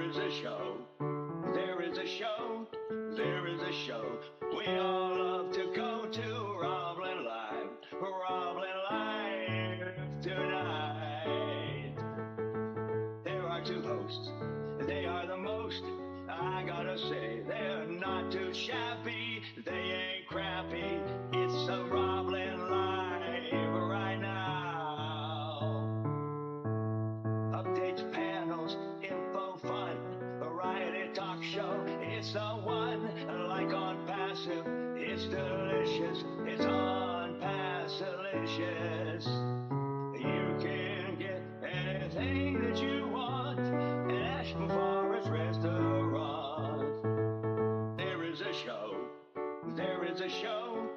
is a show, there is a show, there is a show. We all love to go to Roblyn Live, Roblyn Live tonight. There are two hosts, they are the most, I gotta say, they're not too shabby, they ain't crappy, it's a Roblyn Live right now. Updates, panels, info, fun, variety talk show, it's the one, like on Passive, it's delicious, it's on Passilicious. You can get anything that you want at Ashton Forest Restaurant. There is a show, there is a show,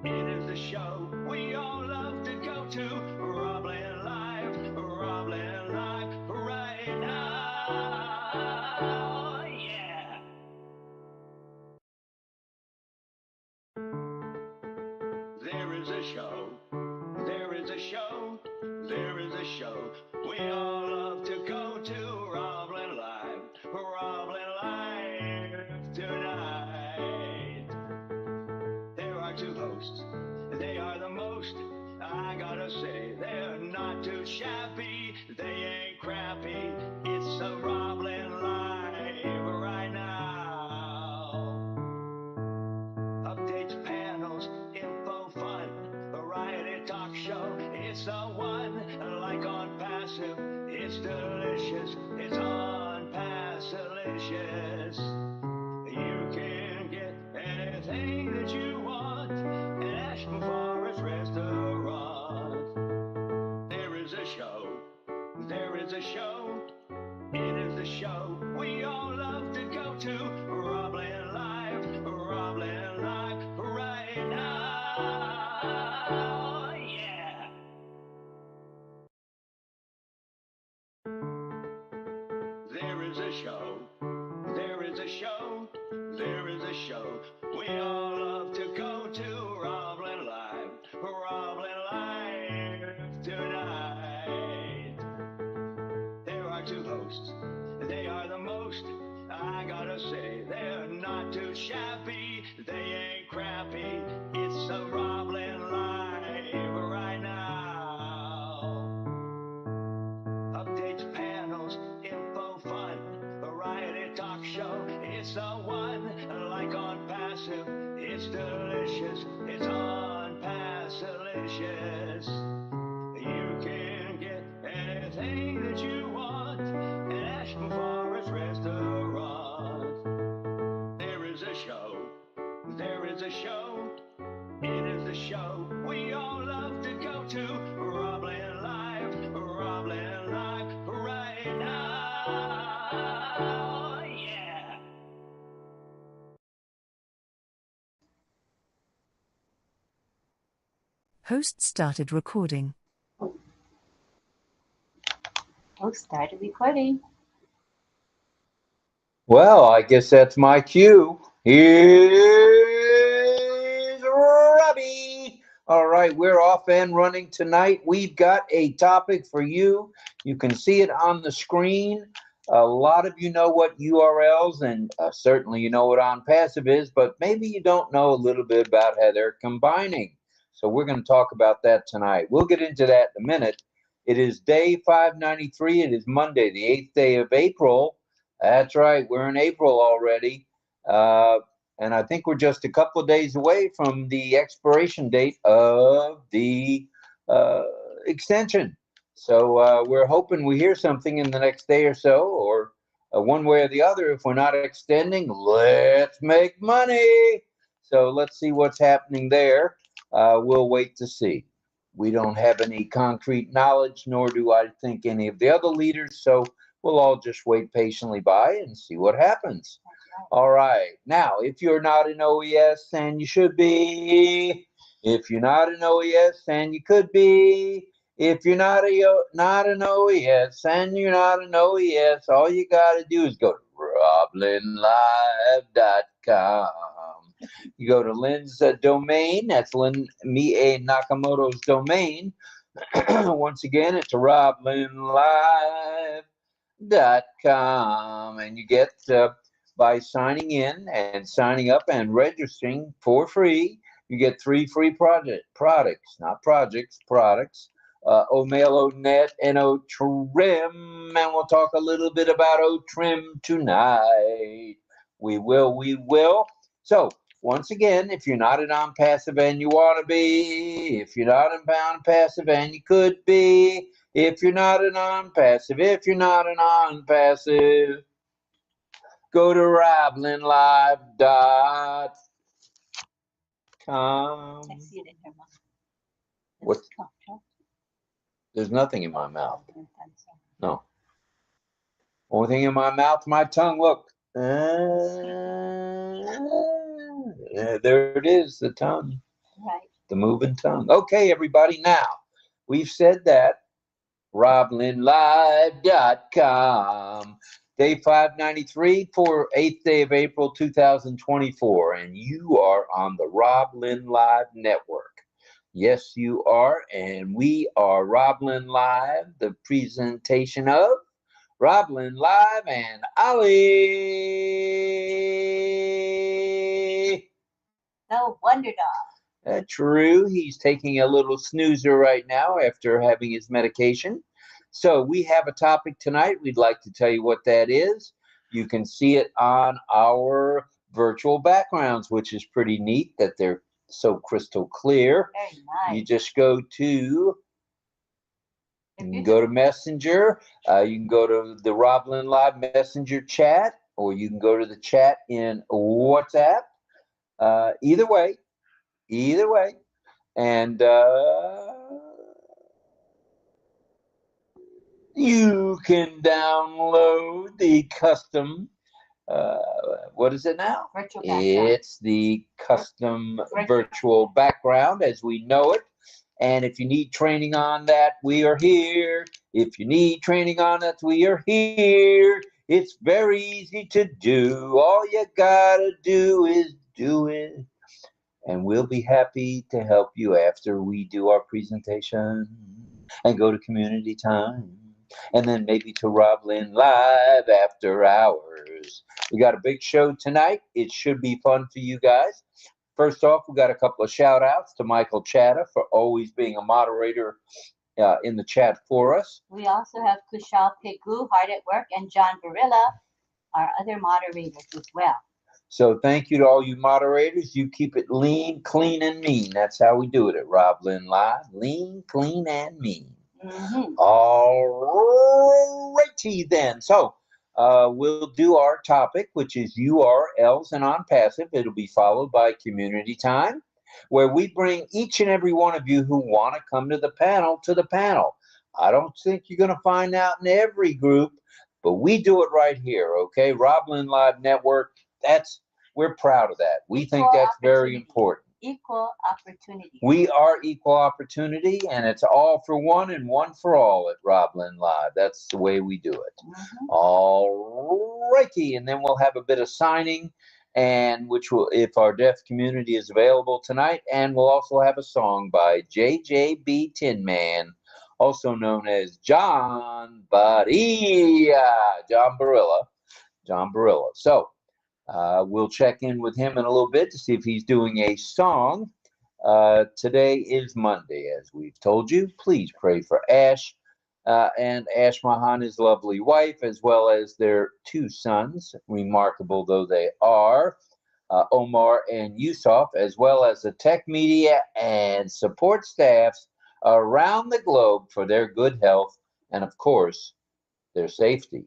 it is the show we all love to go to, Roblyn Live, Roblyn Live, right now, yeah. There is a show, there is a show, there is a show, we all love to go to, Roblyn Live, Roblyn Live tonight. There are two hosts, they are the most, I gotta say, they're not too shabby, they ain't crappy, it's a Roblyn Live right now. Updates, panels, info, fun, variety talk show, it's the one, like on Passive, it's delicious, it's on Passilicious. You can get anything that you want at Ashton Forest Restaurant. There is a show, there is a show, it is the show we all love to go to, Roblyn Live, Roblyn Live, right now, yeah. There is a show, there is a show, there is a show, we all love to go to, Roblyn Live, Roblyn Live tonight. There are two hosts, they are the most, I gotta say, they're not too shabby, they ain't crappy, it's a Roblyn Live right now. Updates, panels, info, fun, variety talk show, it's the one, like on Passive, it's delicious, it's on Passilicious. You can get anything that you want at Ashton Forest Restaurant. There is a show, there is a show, it is the show we all love to go to, Roblyn Live, Roblyn Live, right now, yeah. Host started recording. Host started recording. Well, I guess that's my cue. Here's Robbie. All right, we're off and running tonight. We've got a topic for you. You can see it on the screen. A lot of you know what URLs and certainly you know what On Passive is, but maybe you don't know a little bit about how they're combining. So we're going to talk about that tonight. We'll get into that in a minute. It is day 593. It is Monday, the 8th day of April. That's right. We're in April already. And I think we're just a couple of days away from the expiration date of the extension. So we're hoping we hear something in the next day or so, or one way or the other. If we're not extending, let's make money. So let's see what's happening there. We'll wait to see. We don't have any concrete knowledge, nor do I think any of the other leaders. So we'll all just wait patiently by and see what happens. All right. Now, if you're not an OES, and you should be. If you're not an OES, and you could be. If you're not an OES, and you're not an OES, all you got to do is go to roblynnlive.com. You go to Lynn's domain. That's Lynn Mie Nakamoto's domain. Once again, it's roblynnlive.com. and you get by signing in and signing up and registering for free, you get 3 free products, not projects, products. O-Mail, O-Net, and O-Trim, and we'll talk a little bit about O-Trim tonight. We will. So, once again, if you're not an on-passive and you want to be, if you're not an on-passive and you could be, if you're not an on-passive, go to roblynnlive.ai. I see it in your mouth. What? There's nothing in my mouth. No. Only thing in my mouth, my tongue. Look. There it is, the tongue. Right. The moving tongue. Okay, everybody. Now, we've said that. roblynnlive.com. Day 593 for 8th day of April 2024. And you are on the Rob Lynn Live Network. Yes, you are. And we are Rob Lynn Live, the presentation of Rob Lynn Live and Ali. The Wonder Dog. True. He's taking a little snoozer right now after having his medication. So we have a topic tonight. We'd like to tell you what that is. You can see it on our virtual backgrounds, which is pretty neat that they're so crystal clear. Very nice. You just go to Messenger. You can go to the Rob Lynn Live Messenger chat, or you can go to the chat in WhatsApp. Either way. And you can download the custom, what is it now? Virtual background. It's the custom virtual background as we know it. And if you need training on that, we are here. If you need training on that, we are here. It's very easy to do. All you gotta do is do it. And we'll be happy to help you after we do our presentation and go to community time. And then maybe to Rob Lynn Live after hours. We got a big show tonight. It should be fun for you guys. First off, we got a couple of shout outs to Michael Chatta for always being a moderator in the chat for us. We also have Kushal Pegu, Hard at Work, and John Barilla, our other moderators as well. So thank you to all you moderators. You keep it lean, clean, and mean. That's how we do it at Rob Lynn Live. Lean, clean, and mean. Mm-hmm. All righty then. So we'll do our topic, which is URLs and on-passive. It'll be followed by community time, where we bring each and every one of you who want to come to the panel. I don't think you're going to find out in every group, but we do it right here, okay? Rob Lynn Live Network, we're proud of that. We think that's very important. Equal opportunity. We are equal opportunity, and it's all for one and one for all at Rob Lynn Live. That's the way we do it. Mm-hmm. All righty, and then we'll have a bit of signing, and which will, if our deaf community is available tonight, and we'll also have a song by JJB Tin Man, also known as John Barilla. So we'll check in with him in a little bit to see if he's doing a song. Today is Monday, as we've told you. Please pray for Ash and Ash Mahan, his lovely wife, as well as their 2 sons, remarkable though they are, Omar and Yusuf, as well as the tech media and support staffs around the globe for their good health and, of course, their safety.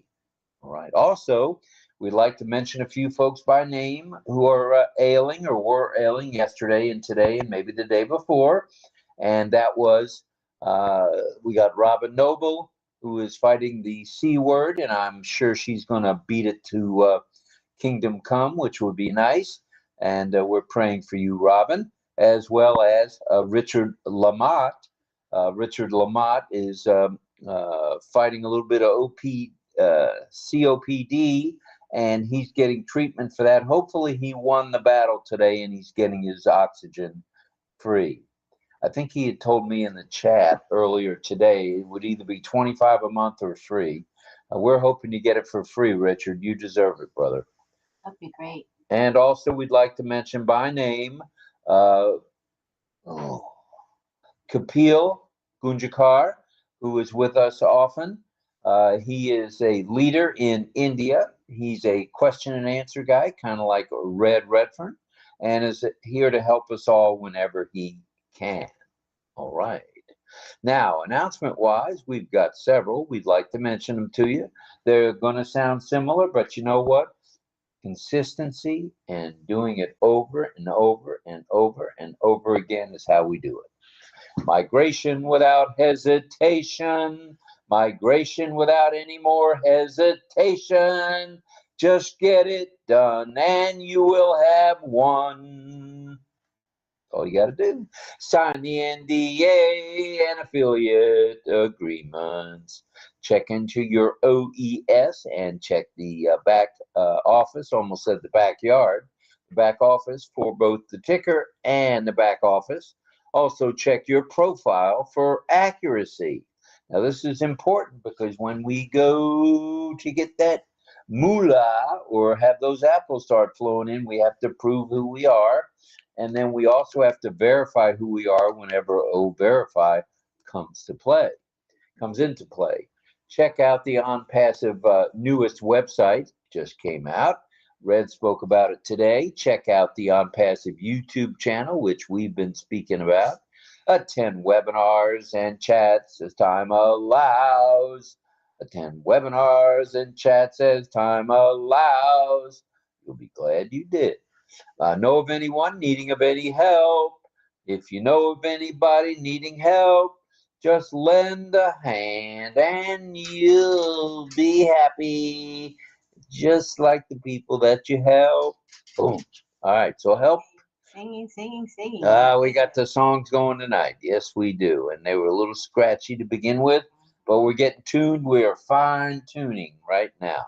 All right. Also, we'd like to mention a few folks by name who are ailing or were ailing yesterday and today and maybe the day before. And that was, we got Robin Noble, who is fighting the C word, and I'm sure she's going to beat it to Kingdom Come, which would be nice. And we're praying for you, Robin, as well as Richard Lamott. Richard Lamott is fighting a little bit of COPD, and he's getting treatment for that. Hopefully he won the battle today and he's getting his oxygen free. I think he had told me in the chat earlier today it would either be $25 a month or free. We're hoping to get it for free, Richard. You deserve it, brother. That'd be great. And also, we'd like to mention by name 𝗨𝗥𝗟𝗀, who is with us often. He is a leader in India. He's a question and answer guy, kind of like Red Redfern, and is here to help us all whenever he can. All right. Now, announcement-wise, we've got several. We'd like to mention them to you. They're going to sound similar, but you know what? Consistency and doing it over and over and over and over again is how we do it. Migration without hesitation. Migration without any more hesitation. Just get it done and you will have won. All you got to do. Sign the NDA and affiliate agreements. Check into your OES and check the back office, almost said the backyard, the back office for both the ticker and the back office. Also check your profile for accuracy. Now this is important because when we go to get that moolah or have those apples start flowing in, we have to prove who we are. And then we also have to verify who we are whenever O-Verify comes into play. Check out the OnPassive newest website, just came out. Red spoke about it today. Check out the OnPassive YouTube channel, which we've been speaking about. Attend webinars and chats as time allows. Attend webinars and chats as time allows. You'll be glad you did. Know of anyone needing of any help? If you know of anybody needing help, just lend a hand and you'll be happy, just like the people that you help. Boom. All right, so help. Singing, singing, singing. We got the songs going tonight. Yes, we do. And they were a little scratchy to begin with, but we're getting tuned. We are fine-tuning right now.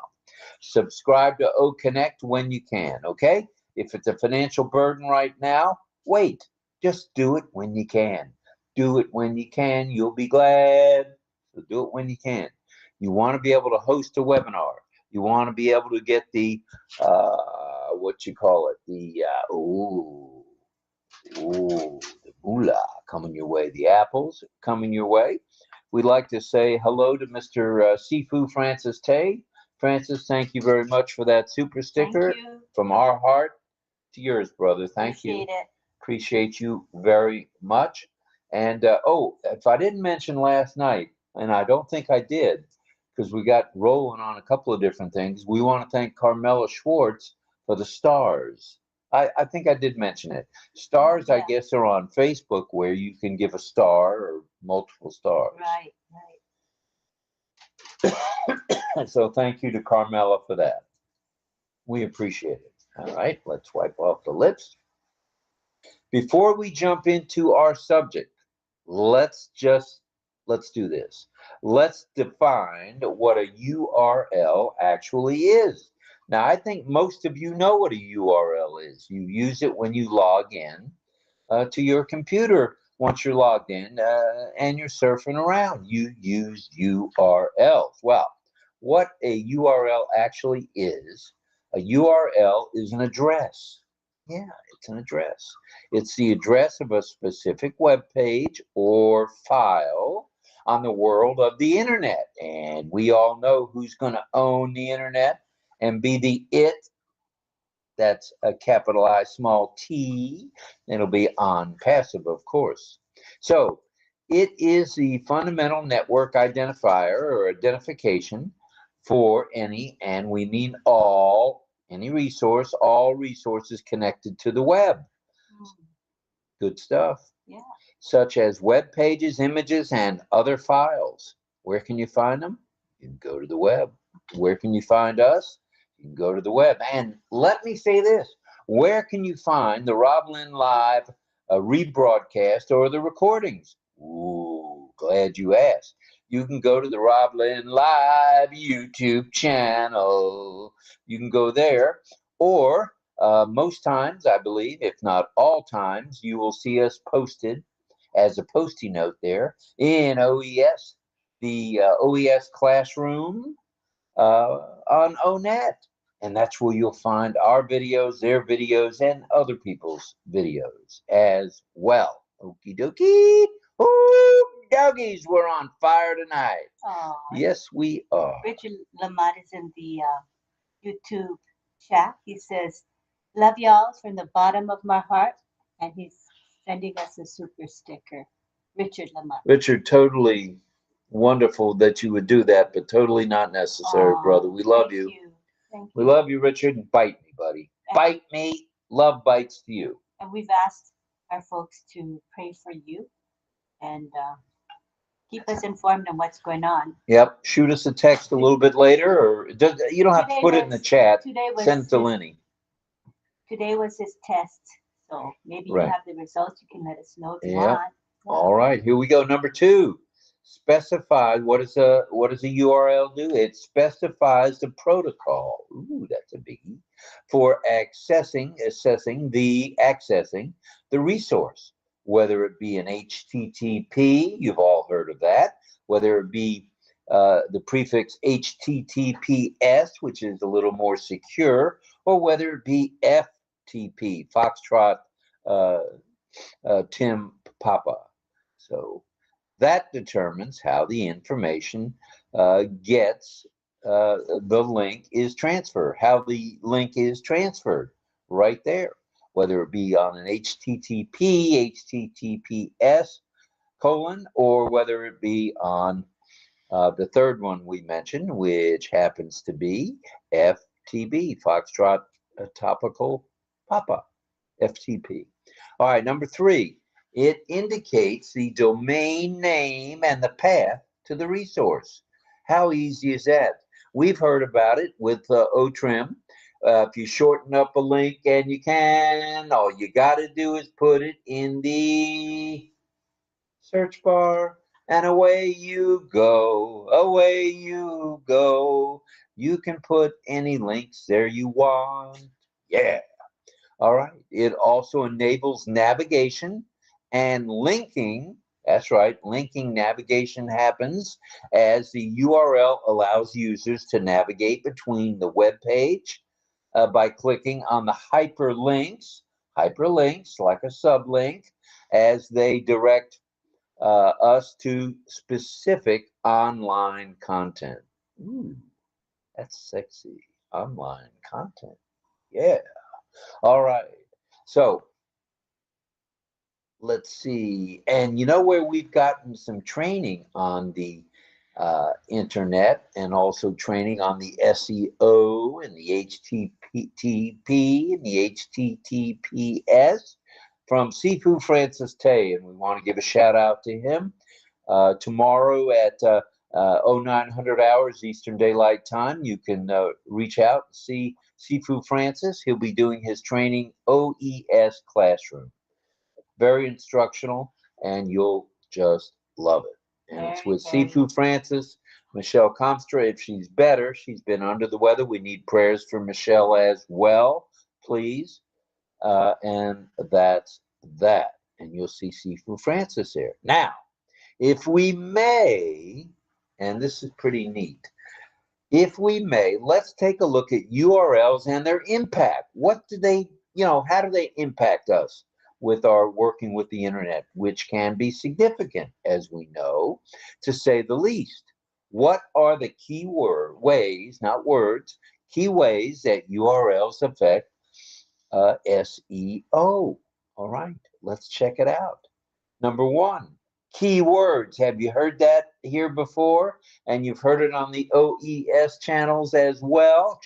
Subscribe to OCONNECT when you can, okay? If it's a financial burden right now, wait. Just do it when you can. Do it when you can. You'll be glad. So do it when you can. You want to be able to host a webinar. You want to be able to get the, the moolah coming your way. The apples coming your way. We'd like to say hello to Mr. Sifu Francis Tay. Francis, thank you very much for that super sticker. Thank you. From our heart to yours, brother. Thank Appreciate you. it. Appreciate you very much. And if I didn't mention last night, and I don't think I did, because we got rolling on a couple of different things, we want to thank Carmela Schwartz for the stars. I think I did mention it. Stars, Yeah. I guess, are on Facebook where you can give a star or multiple stars. Right. So thank you to Carmela for that. We appreciate it. All right, let's wipe off the lips. Before we jump into our subject, let's do this. Let's define what a URL actually is. Now, I think most of you know what a URL is. You use it when you log in to your computer. Once you're logged in and you're surfing around, you use URLs. Well, what a URL actually is, a URL is an address. Yeah, it's an address. It's the address of a specific web page or file on the world of the internet. And we all know who's going to own the internet and be the it. That's a capital I, small t. It'll be OnPassive, of course. So it is the fundamental network identifier or identification for any, and we mean all, any resource, all resources connected to the web. Good stuff. Yeah. Such as web pages, images, and other files. Where can you find them? You can go to the web. Where can you find us? You can go to the web. And let me say this. Where can you find the Rob Lynn Live rebroadcast or the recordings? Ooh, glad you asked. You can go to the Rob Lynn Live YouTube channel. You can go there. Or most times, I believe, if not all times, you will see us posted as a post-it note there in OES, the OES classroom. on ONET. And that's where you'll find our videos, their videos, and other people's videos as well. Okie dokie. Oh, doggies, we're on fire tonight. Oh, Yes, we are. Richard Lamont is in the YouTube chat. He says, "Love y'all from the bottom of my heart," and he's sending us a super sticker. Richard Lamont. Richard, totally wonderful that you would do that, but totally not necessary, brother. We love you. Thank you. We love you, Richard. And bite me, buddy. Bite me. Love bites to you. And we've asked our folks to pray for you and keep us informed on what's going on. Yep. Shoot us a text a little bit later, or you don't have to put it in the chat. Send it to Lenny. Today was his test, so maybe you have the results. You can let us know if you want. All right, here we go. Number 2. Specifies what does a URL do? It specifies the protocol. Ooh, that's a biggie. For accessing the resource, whether it be an HTTP, you've all heard of that, whether it be the prefix HTTPS, which is a little more secure, or whether it be FTP, Foxtrot, Tim Papa. So that determines how the information gets the link is transferred, how the link is transferred right there, whether it be on an HTTPS colon, or whether it be on the third one we mentioned, which happens to be FTP, Foxtrot Topical Papa, FTP. All right, number 3. It indicates the domain name and the path to the resource. How easy is that? We've heard about it with OTRIM. If you shorten up a link, and you can, all you got to do is put it in the search bar, and away you go. Away you go. You can put any links there you want. Yeah. All right. It also enables navigation and linking. That's right. Linking navigation happens as the URL allows users to navigate between the web page by clicking on the hyperlinks like a sublink, as they direct us to specific online content. Ooh, that's sexy. Online content. Yeah. All right. So let's see. And you know where we've gotten some training on the internet, and also training on the SEO and the HTTP and the HTTPS from Sifu Francis Tay. And we want to give a shout out to him. Tomorrow at 0900 hours Eastern Daylight Time, you can reach out and see Sifu Francis. He'll be doing his training OES Classroom. Very instructional, and you'll just love it. And it's with Sifu Francis, Michelle Comstra. If she's better, she's been under the weather. We need prayers for Michelle as well, please. And that's that. And you'll see Sifu Francis there. Now, if we may, and this is pretty neat, if we may, let's take a look at URLs and their impact. What do they, how do they impact us with our working with the internet, which can be significant, as we know, to say the least? What are the key ways, not words, key ways that URLs affect SEO? All right, let's check it out. Number 1, keywords. Have you heard that here before? And you've heard it on the OES channels as well.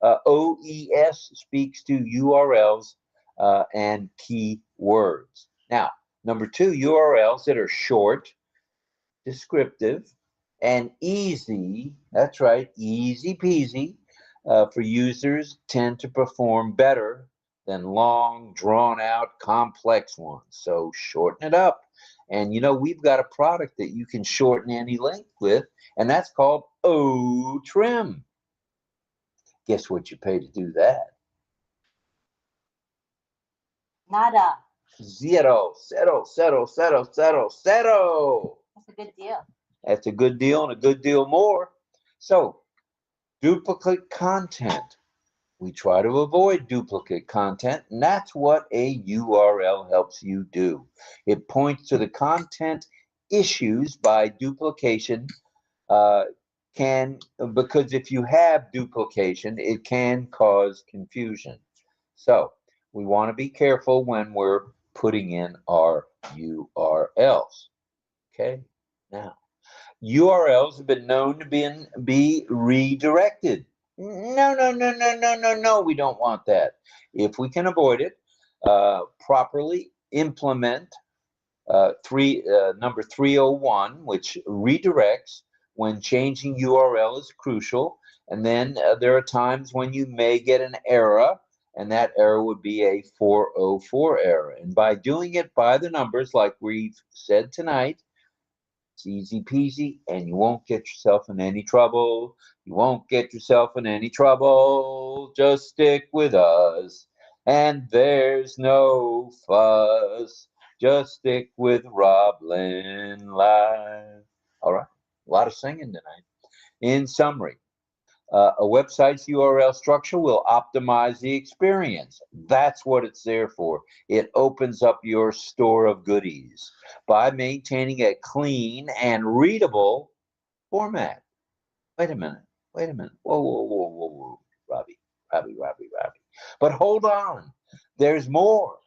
OES speaks to URLs and keywords. Now, number 2, URLs that are short, descriptive, and easy. That's right, easy peasy for users tend to perform better than long, drawn-out, complex ones. So shorten it up. And we've got a product that you can shorten any link with, and that's called OTRIM. Guess what you pay to do that? Nada. Zero. That's a good deal. That's a good deal, and a good deal more. So Duplicate content. We try to avoid duplicate content, and that's what a URL helps you do. It points to the content issues by duplication, because if you have duplication, it can cause confusion. So we want to be careful when we're putting in our URLs. Okay, now URLs have been known to be redirected. No, we don't want that. If we can avoid it, properly implement number 301, which redirects when changing URL is crucial. And then there are times when you may get an error, and that error would be a 404 error. And by doing it by the numbers, like we've said tonight, it's easy peasy, and you won't get yourself in any trouble. You won't get yourself in any trouble. Just stick with us, and there's no fuss. Just stick with Roblyn Live. All right, a lot of singing tonight. In summary, a website's URL structure will optimize the experience. That's what it's there for. It opens up your store of goodies by maintaining a clean and readable format. Wait a minute. Whoa. Robbie. But hold on. There's more.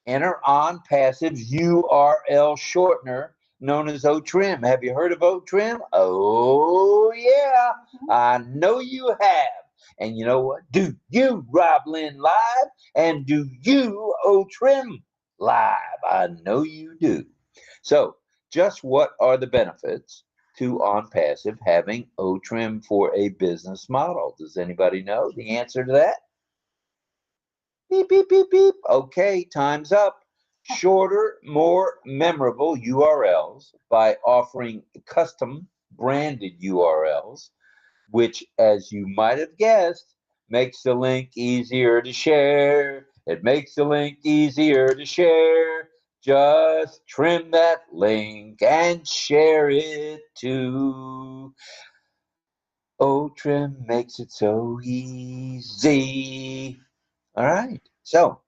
Enter OnPassive's URL shortener known as 𝗨𝗟𝗏. Have you heard of 𝗨𝗟𝗏? Oh, yeah, I know you have. And you know what? Do you Roblyn Live? And do you 𝗨𝗟𝗏 Live? I know you do. So, just what are the benefits to OnPassive having 𝗨𝗟𝗏 for a business model? Does anybody know the answer to that? Beep, beep, beep, beep. Okay, time's up. Shorter, more memorable URLs by offering custom branded URLs, which, as you might have guessed, makes the link easier to share. It makes the link easier to share. Just trim that link and share it too. 𝗨𝗟𝗏 makes it so easy. All right, so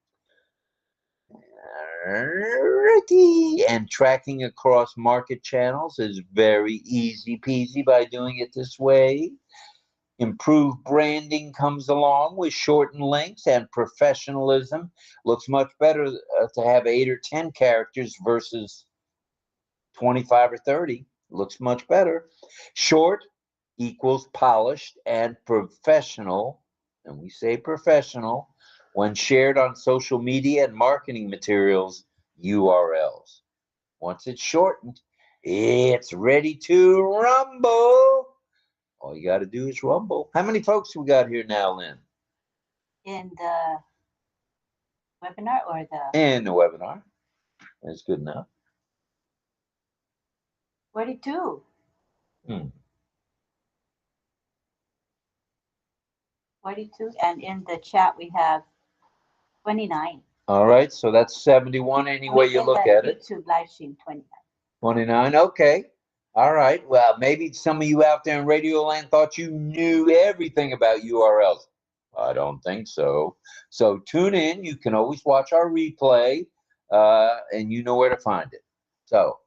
and tracking across market channels is very easy peasy by doing it this way. Improved branding comes along with shortened links, and professionalism looks much better to have 8 or 10 characters versus 25 or 30. Looks much better. Short equals polished and professional, and we say professional when shared on social media and marketing materials, URLs. Once it's shortened, it's ready to rumble. All you got to do is rumble. How many folks we got here now, Lynn? In the webinar or the? In the webinar. That's good enough. 42. 42, and in the chat we have 29. All right, so that's 71 any way you look at it. YouTube live stream 29. 29, okay. All right, well, maybe some of you out there in Radio Land thought you knew everything about URLs. I don't think so. So tune in. You can always watch our replay, and you know where to find it. So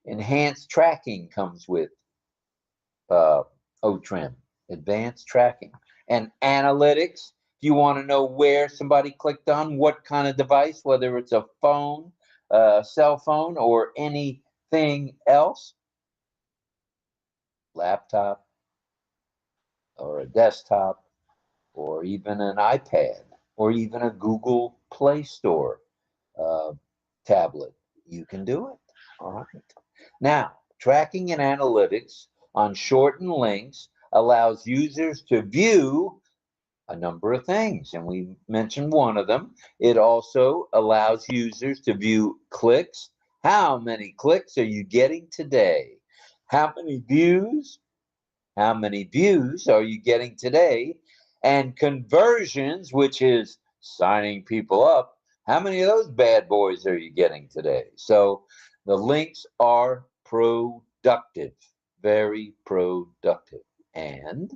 enhanced tracking comes with 𝗨𝗟𝗏, advanced tracking. And analytics, if you want to know where somebody clicked on, what kind of device, whether it's a phone, cell phone, or anything else, laptop, or a desktop, or even an iPad, or even a Google Play Store tablet, you can do it. All right. Now, tracking and analytics on shortened links allows users to view a number of things, and we mentioned one of them. It also allows users to view clicks. How many clicks are you getting today? How many views? How many views are you getting today? And conversions, which is signing people up. How many of those bad boys are you getting today? So the links are productive, very productive. And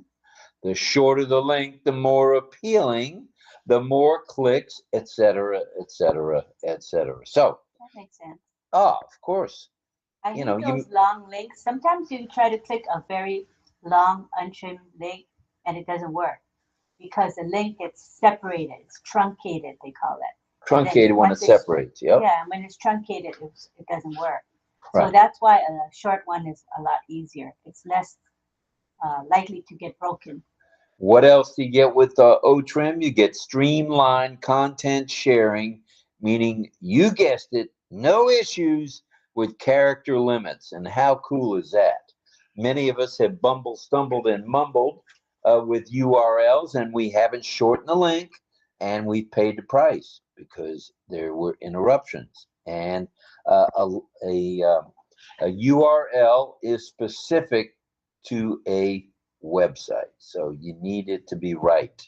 The shorter the link, the more appealing, the more clicks, etc., etc., etc. So, That makes sense. of course. I hate those long links. Sometimes you try to click a very long, untrimmed link, and it doesn't work because the link gets separated. It's truncated, they call it. Truncated when it separates, yep. Yeah, when it's truncated, it doesn't work. Right. So that's why a short one is a lot easier. It's less likely to get broken. What else do you get with OTrim? You get streamlined content sharing, meaning you guessed it, no issues with character limits. And how cool is that? Many of us have stumbled, and mumbled with URLs, and we haven't shortened the link, and we've paid the price because there were interruptions. And a URL is specific to a website, so you need it to be right.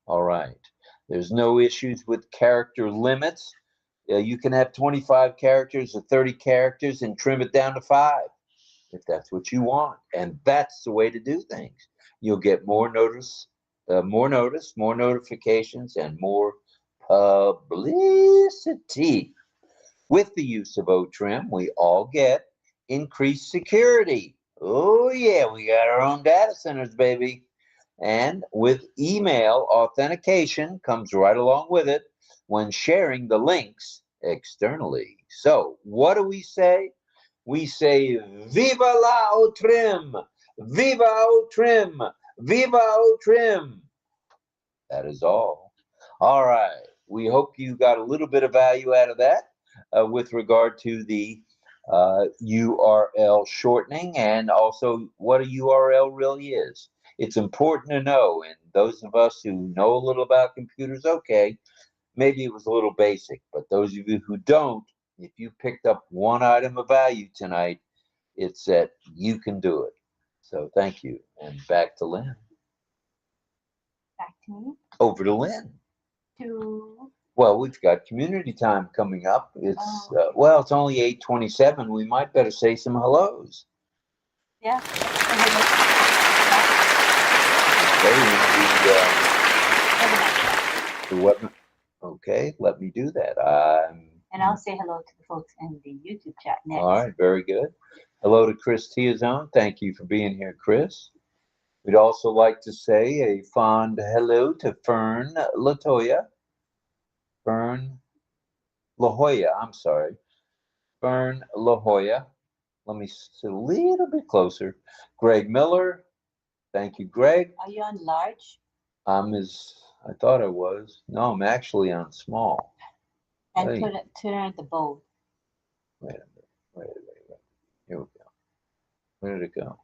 All right. There's no issues with character limits. You can have 25 characters or 30 characters and trim it down to 5 if that's what you want. And that's the way to do things. You'll get more more notifications, and more publicity. With the use of OTrim, we all get increased security. Oh yeah, we got our own data centers, baby. And with email, authentication comes right along with it when sharing the links externally. So what do we say? We say, Viva la OTrim! Viva OTrim! Viva OTrim! That is all. All right. We hope you got a little bit of value out of that with regard to the URL shortening, and also what a URL really is. It's important to know, and those of us who know a little about computers, okay, maybe it was a little basic, but those of you who don't, if you picked up one item of value tonight, it's that you can do it. So thank you, and back to Lynn. Back to me. Over to Lynn. Well, we've got community time coming up. It's well, it's only 8:27. We might better say some hellos. Yeah. Okay, let me do that. And I'll say hello to the folks in the YouTube chat next. All right, very good. Hello to Chris 𝗢𝗡𝗅. Thank you for being here, Chris. We'd also like to say a fond hello to Fern LaToya. Fern La Jolla, I'm sorry. Fern La Jolla. Let me sit a little bit closer. Greg Miller. Thank you, Greg. Are you on large? I thought I was. No, I'm actually on small. And turn on the bold. Wait a minute. Here we go. Where did it go?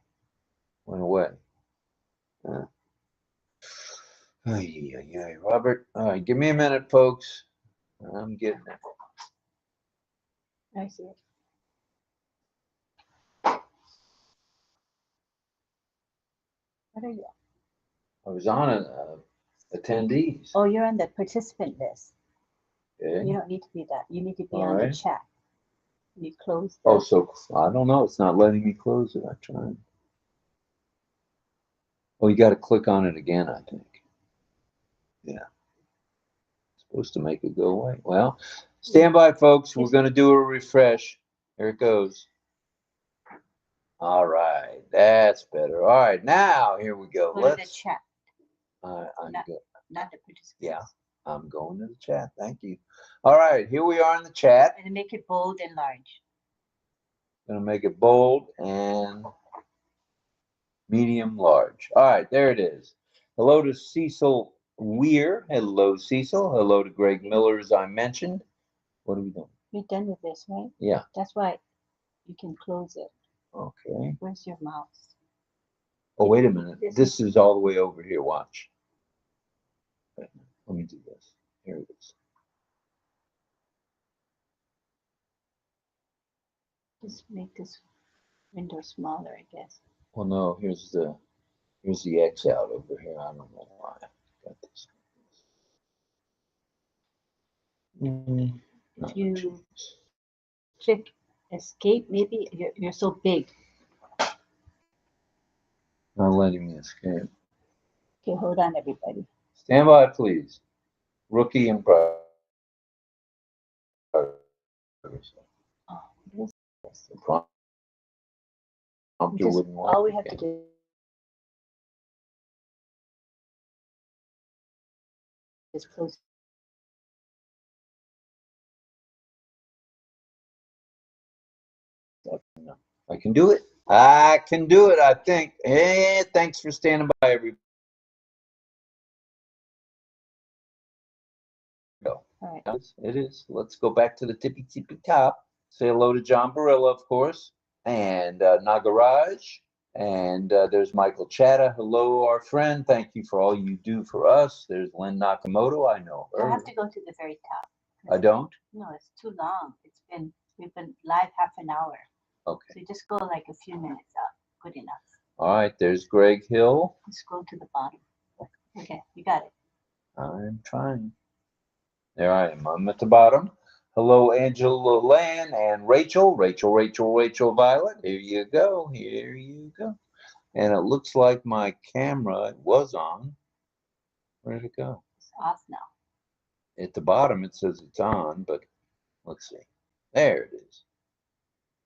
Went away. Robert. All right, give me a minute, folks. I'm getting it. I see it. What are you? I was on attendees. Oh, you're on the participant list. Okay. You don't need to be that. You need to be All on right. the chat. You close. Oh, so I don't know. It's not letting me close it. I tried. Oh, you got to click on it again, I think. Yeah. Supposed to make it go away. Well, stand by, folks. We're going to do a refresh. Here it goes. All right. That's better. All right. Now, here we go. Go to the chat. Not the participants. Yeah. I'm going to the chat. Thank you. All right. Here we are in the chat. And make it bold and large. Going to make it bold and medium large. All right. There it is. Hello to Cecil Weir. Hello, Cecil. Hello to Greg Miller, as I mentioned. What are we doing? You're done with this, right? Yeah. That's why you can close it. Okay. Where's your mouse? Oh, wait a minute. This is all the way over here. Watch. Let me do this. Here it is. Just make this window smaller, I guess. Well, no. Here's the X out over here. I don't know why. Got this. If you click escape, maybe you're so big. Not letting me escape. Okay, hold on, everybody. Stand by, please. Rookie in progress. Oh, what is this? The prompter Just, wouldn't work. all we have to do is close. I can do it. I can do it, I think. Hey, thanks for standing by, everybody. Go. All right. It is. Let's go back to the tippy top. Say hello to John Barilla, of course, and Nagaraj. And there's Michael Chatta. Hello, our friend. Thank you for all you do for us. There's Lynn Nakamoto. I know her. You have to go to the very top. I don't? No, it's too long. We've been live half an hour. Okay. So just go like a few minutes up. Good enough. All right, there's Greg Hill. Scroll to the bottom. Okay, you got it. I'm trying. There I am. I'm at the bottom. Hello, Angela Land and Rachel. Rachel Violet. Here you go. Here you go. And it looks like my camera was on. Where did it go? It's off now. At the bottom, it says it's on, but let's see. There it is.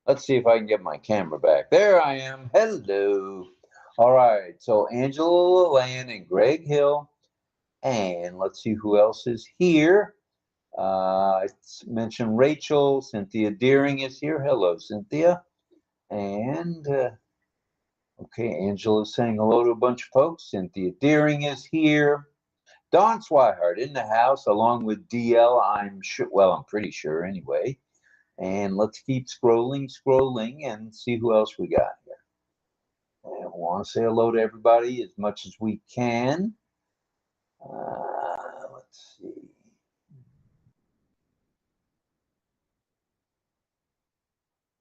Let's see if I can get my camera back. There I am. Hello. All right. So Angela Land and Greg Hill. And let's see who else is here. I mentioned Rachel. Cynthia Deering is here. Hello, Cynthia. And, okay, Angela's saying hello to a bunch of folks. Cynthia Deering is here. Don Swihart in the house, along with DL, I'm sure, well, I'm pretty sure anyway. And let's keep scrolling, and see who else we got here. And I want to say hello to everybody as much as we can. Let's see.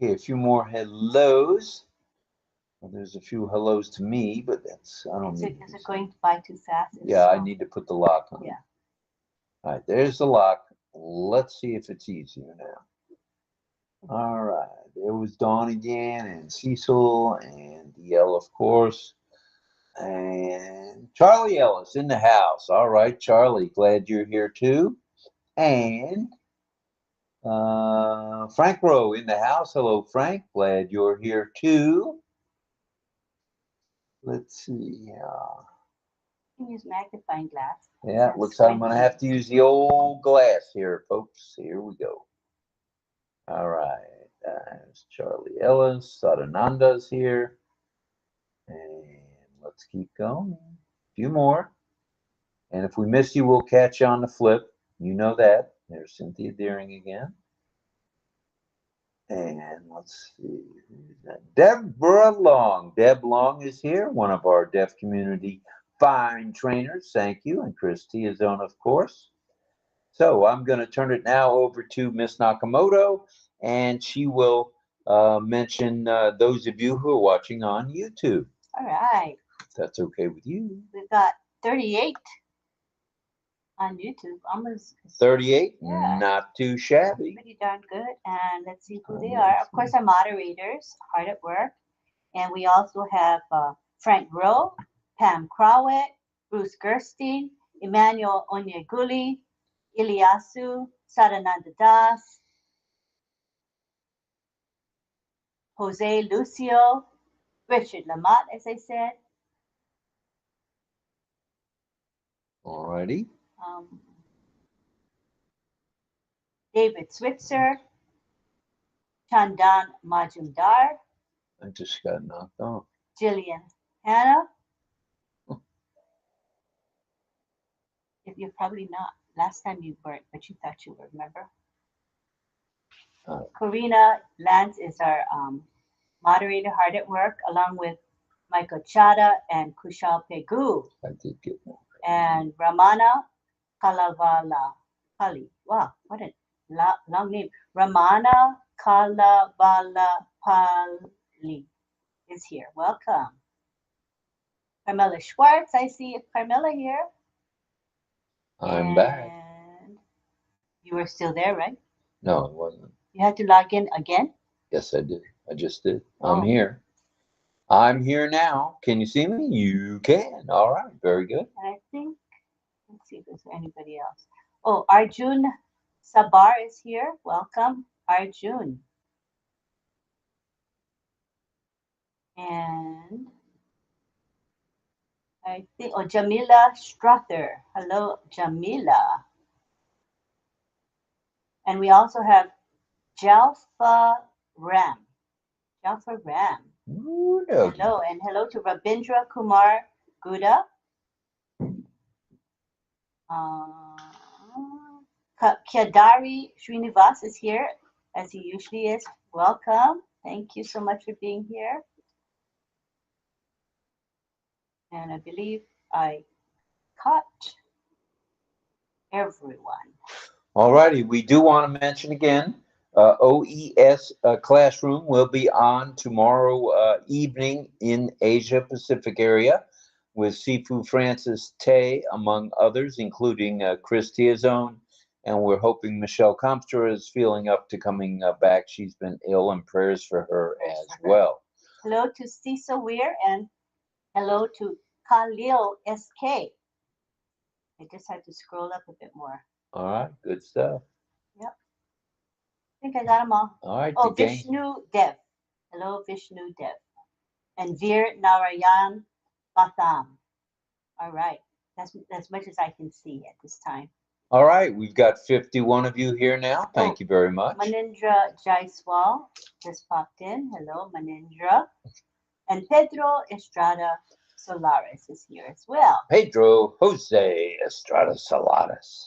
Okay, a few more hellos. Well, there's a few hellos to me, but that's, I don't need. Is it going by too fast? Yeah, I need to put the lock on. Yeah. All right, there's the lock. Let's see if it's easier now. All right, there was Dawn again, and Cecil, and DL, of course, and Charlie Ellis in the house. All right, Charlie, glad you're here too. And Frank Rowe in the house. Hello, Frank. Glad you're here too. Let's see. You can use magnifying glass. Yeah, looks like I'm going to have to use the old glass here, folks. Here we go. All right. There's Charlie Ellis. Sadananda's here. And let's keep going. A few more. And if we miss you, we'll catch you on the flip. You know that. There's Cynthia Deering again. And let's see. Who's that? Deborah Long. Deb Long is here, one of our deaf community fine trainers. Thank you. And Chris Tiazone, of course. So I'm going to turn it now over to Miss Nakamoto, and she will mention those of you who are watching on YouTube. All right. If that's okay with you. We've got 38 on YouTube. Almost 38? Yeah. Not too shabby. Pretty darn good. And let's see who they are. Of course, our moderators, Hard at Work. And we also have Frank Rowe, Pam Crowett, Bruce Gerstein, Emmanuel Onyeguli, Iliasu, Sadananda Das, Jose Lucio, Richard Lamott, as I said. All righty. David Switzer, Chandan Majumdar, I just got knocked off. Jillian Hanna. You're probably not. Last time you weren't, but you thought you were, remember? Karina Lance is our moderator, Hard at Work, along with Michael Chada and Kushal Pegu. I did get one. And Ramana Kalavalapalli. Wow, what a long name. Ramana Kalavalapalli is here. Welcome. Carmela Schwartz, I see Carmela here. I'm back. You were still there, right? No, it wasn't. You had to log in again? Yes, I did. I just did. I'm here. I'm here now. Can you see me? You can. All right. Very good. And I think, let's see if there's anybody else. Oh, Arjun Sabar is here. Welcome, Arjun. And I think, oh, Jamila Struther. Hello, Jamila. And we also have Jalfa Ram. Jalfa Ram. Ooh, no. Hello, and hello to Rabindra Kumar Guda. Kyadari Srinivas is here, as he usually is. Welcome. Thank you so much for being here. And I believe I caught everyone. All righty. We do want to mention again, OES Classroom will be on tomorrow evening in Asia Pacific area with Sifu Francis Tay, among others, including Chris Tiazone. And we're hoping Michelle Comstra is feeling up to coming back. She's been ill, and prayers for her as well. Hello to Cecil Weir and hello to Khalil SK. I just had to scroll up a bit more. All right, good stuff. Yep. I think I got them all. All right. Oh, Vishnu Dev. Hello, Vishnu Dev. And Veer Narayan Batham. All right. That's as much as I can see at this time. All right. We've got 51 of you here now. Thank you very much. Manindra Jaiswal just popped in. Hello, Manindra. And Pedro Estrada Solares is here as well. Pedro Jose Estrada Saladas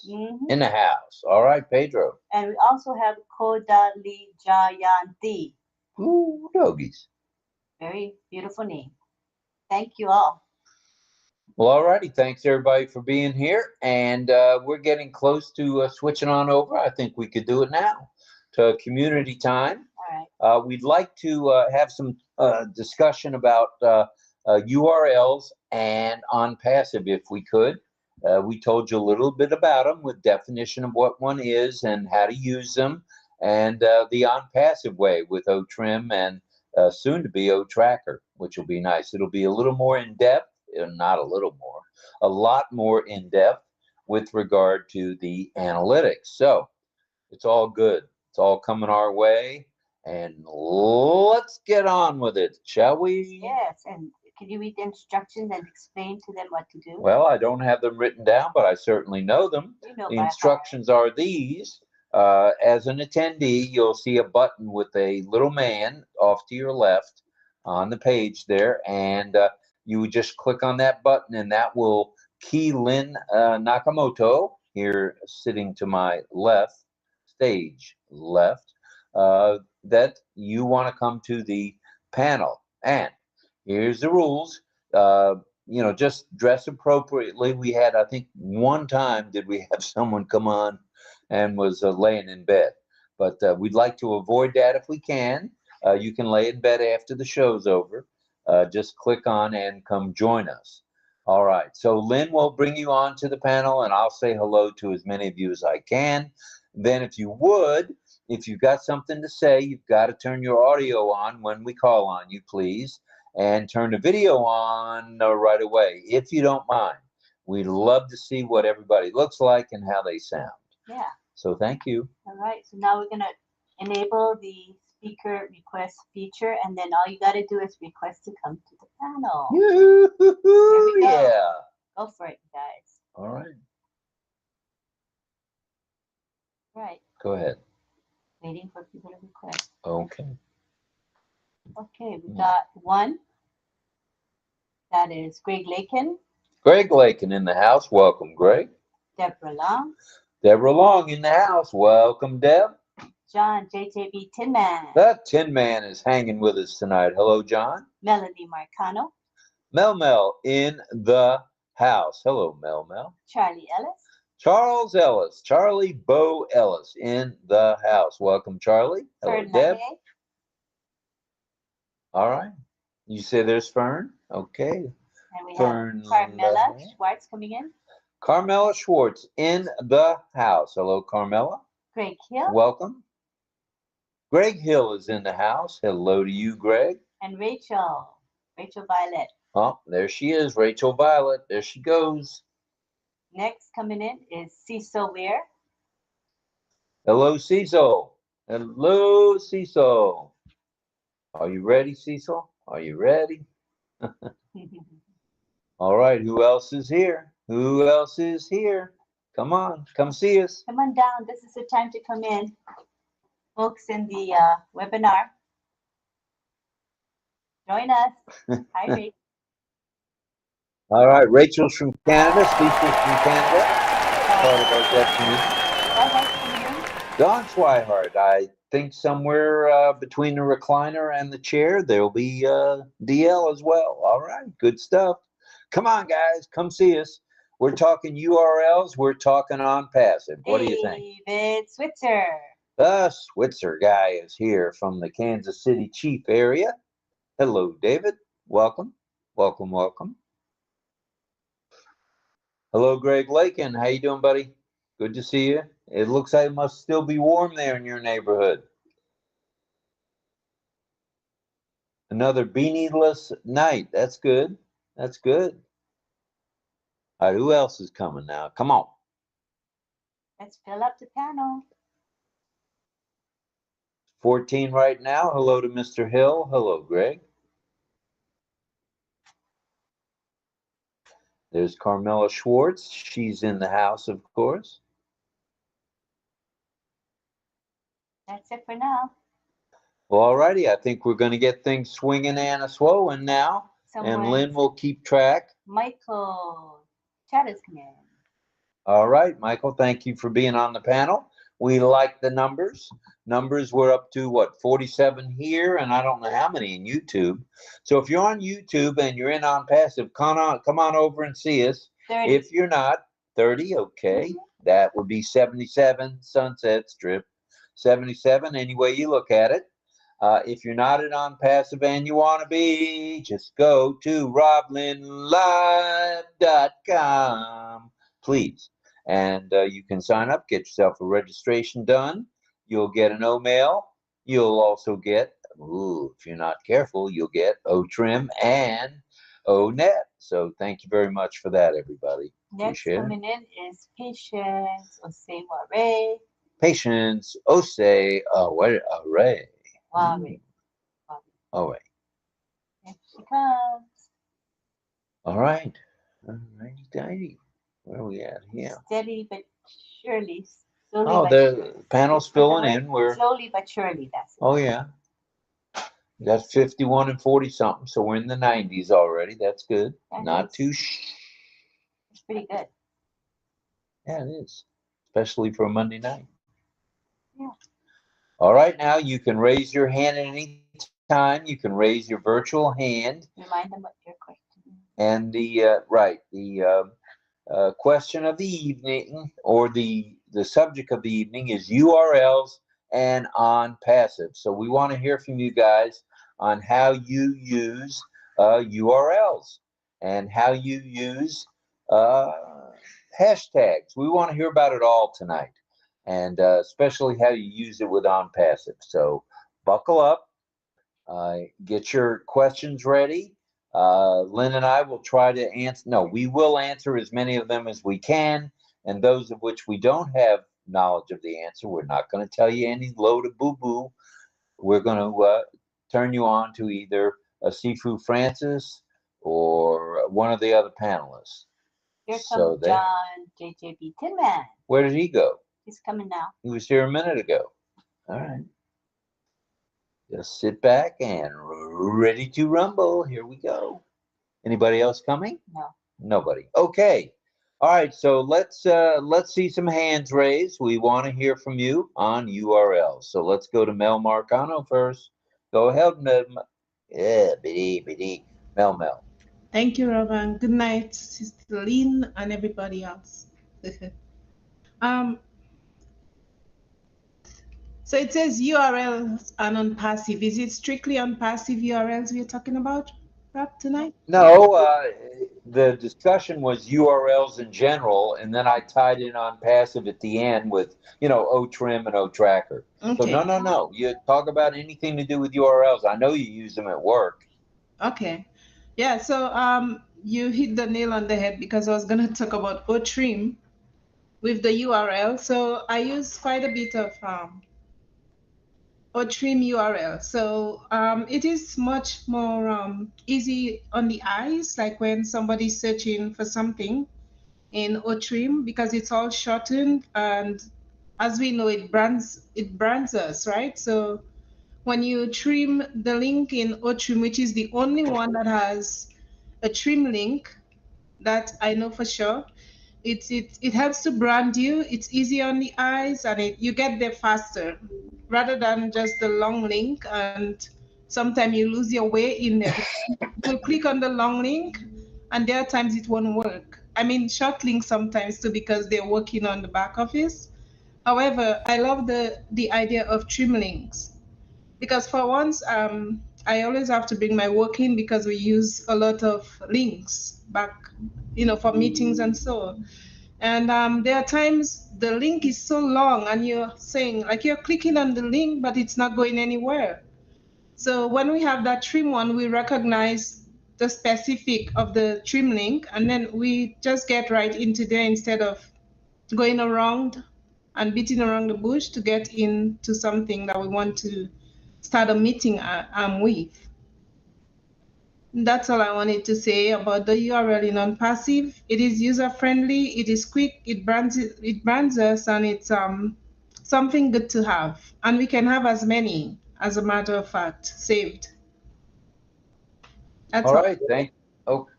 in the house. All right, Pedro. And we also have Kodali Jayanti. Ooh, doggies. Very beautiful name. Thank you all. Well, all righty. Thanks, everybody, for being here. And we're getting close to switching on over. I think we could do it now to community time. All right. We'd like to have some discussion about URLs and on passive, if we could. We told you a little bit about them with definition of what one is and how to use them, and the on passive way with OTrim and soon to be OTracker, which will be nice. It'll be a little more in depth, not a little more, a lot more in depth with regard to the analytics. So it's all good. It's all coming our way. And let's get on with it, shall we? Yes, and can you read the instructions and explain to them what to do? Well, I don't have them written down, but I certainly know them. You know The by instructions are these. As an attendee, you'll see a button with a little man off to your left on the page there, and you would just click on that button, and that will key Lynn Nakamoto, here sitting to my left, stage left, that you want to come to the panel. And here's the rules. You know, just dress appropriately. We had, I think, one time did we have someone come on and was laying in bed, but we'd like to avoid that if we can. You can lay in bed after the show's over. Just click on and come join us. All right. So Lynn will bring you on to the panel, and I'll say hello to as many of you as I can. Then if you would, if you've got something to say, you've got to turn your audio on when we call on you, please. And turn the video on right away, if you don't mind. We'd love to see what everybody looks like and how they sound. Yeah. So thank you. All right. So now we're going to enable the speaker request feature, and then all you got to do is request to come to the panel. Yoo-hoo, yeah. Go for it, guys. All right. Right. Go ahead. Waiting for people to request. Okay. Okay, we got one. That is Greg Lakin. Greg Lakin in the house. Welcome, Greg. Deborah Long. Deborah Long in the house. Welcome, Deb. John JJB Tin Man. That Tin Man is hanging with us tonight. Hello, John. Melanie Marcano. Mel in the house. Hello, Mel. Charlie Ellis. Charles Ellis. Charlie Bo Ellis in the house. Welcome, Charlie. Hello, Fern Deb. Lahey. All right. You say there's Fern? Okay. And we Fern have Carmela Lahey. Schwartz coming in. Carmela Schwartz in the house. Hello, Carmela. Greg Hill. Welcome. Greg Hill is in the house. Hello to you, Greg. And Rachel Rachel Violet. Oh, there she is, Rachel Violet. There she goes. Next coming in is Cecil Weir. Hello, Cecil. Hello, Cecil. Are you ready, Cecil? Are you ready? All right, who else is here? Who else is here? Come on, come see us. Come on down. This is the time to come in. Folks in the webinar. Join us. Hi, Rachel. All right, Rachel's from Canada, Cecil's from Canada. Part of our destiny. Don Swihart, I think somewhere between the recliner and the chair, there'll be DL as well. All right, good stuff. Come on, guys, come see us. We're talking URLs. We're talking on passive. What do you think? David Switzer. The Switzer guy is here from the Kansas City Chief area. Hello, David. Welcome, welcome, welcome. Hello, Greg Lakin. How you doing, buddy? Good to see you. It looks like it must still be warm there in your neighborhood. Another beanie-less night. That's good. That's good. All right, who else is coming now? Come on. Let's fill up the panel. 14 right now. Hello to Mr. Hill. Hello, Greg. There's Carmela Schwartz. She's in the house, of course. That's it for now. Well, all righty. I think we're going to get things swinging and a-swowing now. And Lynn will keep track. Michael Chat is coming in. All right, Michael, thank you for being on the panel. We like the numbers. Numbers were up to, what, 47 here, and I don't know how many in YouTube. So if you're on YouTube and you're in on passive, come on over and see us. 30. If you're not, 30, okay. That would be 77, Sunset Strip. 77, any way you look at it. If you're not at On Passive and you want to be, just go to roblynnlive.com, please. And you can sign up, get yourself a registration done. You'll get an O-mail. You'll also get, if you're not careful, you'll get O-trim and O-net. So thank you very much for that, everybody. Next coming in is Patience 𝗨𝗥𝗟𝗀. Patience 𝗨𝗥𝗟𝗀. All right. Here she comes. All right. All righty, tighty. Where are we at here? Steady but surely. The panel's filling in. We're slowly but surely. That's it. Oh yeah. We got 51 and 40 something, so we're in the 90s already. That's good. Not too. It's pretty good. Yeah, it is, especially for a Monday night. Yeah. All right, now you can raise your hand at any time. You can raise your virtual hand. Remind them what your question is. And the question of the evening, or the subject of the evening, is URLs and on passive. So we want to hear from you guys on how you use URLs and how you use hashtags. We want to hear about it all tonight, and especially how you use it with on passive. So buckle up, get your questions ready. Lynn and I will try to answer. No, we will answer as many of them as we can, and those of which we don't have knowledge of the answer, we're not going to tell you any load of boo-boo. We're going to turn you on to either Sifu Francis or one of the other panelists. Here comes John JJB Tinman. Where did he go? He's coming now. He was here a minute ago. All right. Just sit back and ready to rumble. Here we go. Anybody else coming? No. Nobody. Okay. All right. So let's see some hands raised. We want to hear from you on URLs. So let's go to Mel Marcano first. Go ahead, Mel. Yeah, Mel. Thank you, Robin. Good night, Sister Lynn and everybody else. So it says URLs and on passive. Is it strictly on passive URLs we're talking about, Rob, tonight? No, the discussion was URLs in general, and then I tied in on passive at the end with, O-trim and O-tracker. Okay. So no. You talk about anything to do with URLs. I know you use them at work. Okay. Yeah, so you hit the nail on the head because I was going to talk about 𝗨𝗡𝗡 with the URL. So I use quite a bit of 𝗨𝗡𝗡 URL. So it is much more easy on the eyes, like when somebody's searching for something in 𝗨𝗡𝗡, because it's all shortened, and as we know, it brands us, right? So when you trim the link in 𝗨𝗡𝗡, which is the only one that has a trim link that I know for sure, it helps to brand you. It's easy on the eyes, and you get there faster rather than just the long link, and sometimes you lose your way in there. You'll click on the long link, and there are times it won't work. I mean, short links sometimes too, because they're working on the back office. However, I love the idea of trim links, because for once, I always have to bring my work in because we use a lot of links back, for meetings and so. And there are times the link is so long and you're saying, like, you're clicking on the link, but it's not going anywhere. So when we have that trim one, we recognize the specific of the trim link, and then we just get right into there instead of going around and beating around the bush to get into something that we want to start a meeting with. That's all I wanted to say about the URL in non-passive. It is user-friendly, it is quick, it brands us, and it's something good to have. And we can have as many, as a matter of fact, saved. That's All all. right,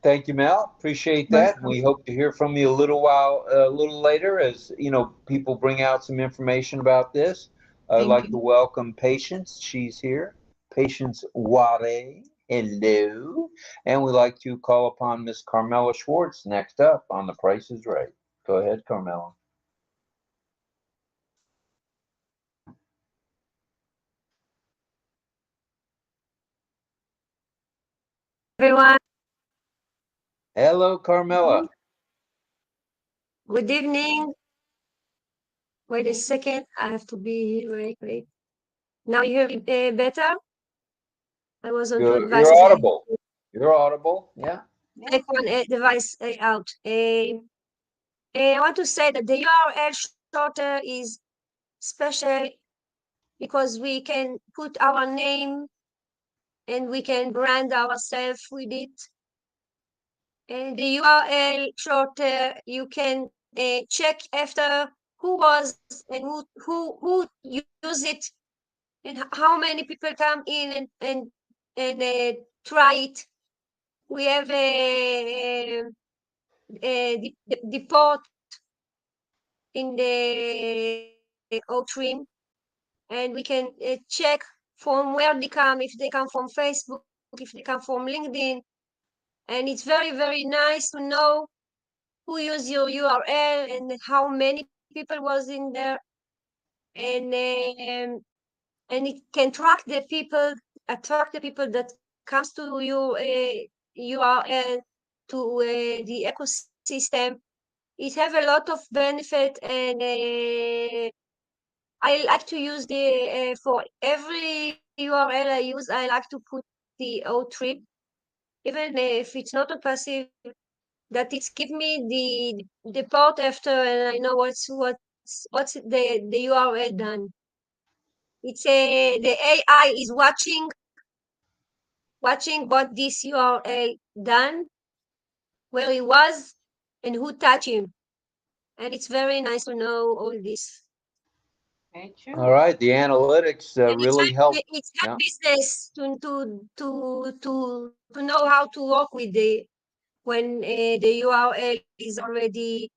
thank you, Mel. Appreciate that. Welcome. We hope to hear from you a little later, as people bring out some information about this. I'd Thank like to you. welcome Patience. She's here. Patience Ware. Hello. And we'd like to call upon Miss Carmela Schwartz next up on The Price is Right. Go ahead, Carmela. Everyone. Hello, Carmela. Good evening. Wait a second. I have to be wait. Now you hear me better? I was on two You're devices. audible. You're audible. Yeah. Take one device out. I want to say that the URL shorter is special because we can put our name and we can brand ourselves with it. And the URL shorter, you can check after who was and who used it, and how many people come in and try it. We have the port in the 𝗨𝗡𝗡, and we can check from where they come, if they come from Facebook, if they come from LinkedIn. And it's very, very nice to know who used your URL and how many people was in there. And it can attract the people that comes to your URL, to the ecosystem. It have a lot of benefit, and I like to use the for every URL I use, I like to put the 𝗨𝗡𝗡, even if it's not a passive, that it's give me the port after, and I know what's the URL done. It's the AI is watching what this URL done, where he was, and who touched him. And it's very nice to know all this. Very true. All right. The analytics And really help. it's Yeah. business to know how to work with when the URL is already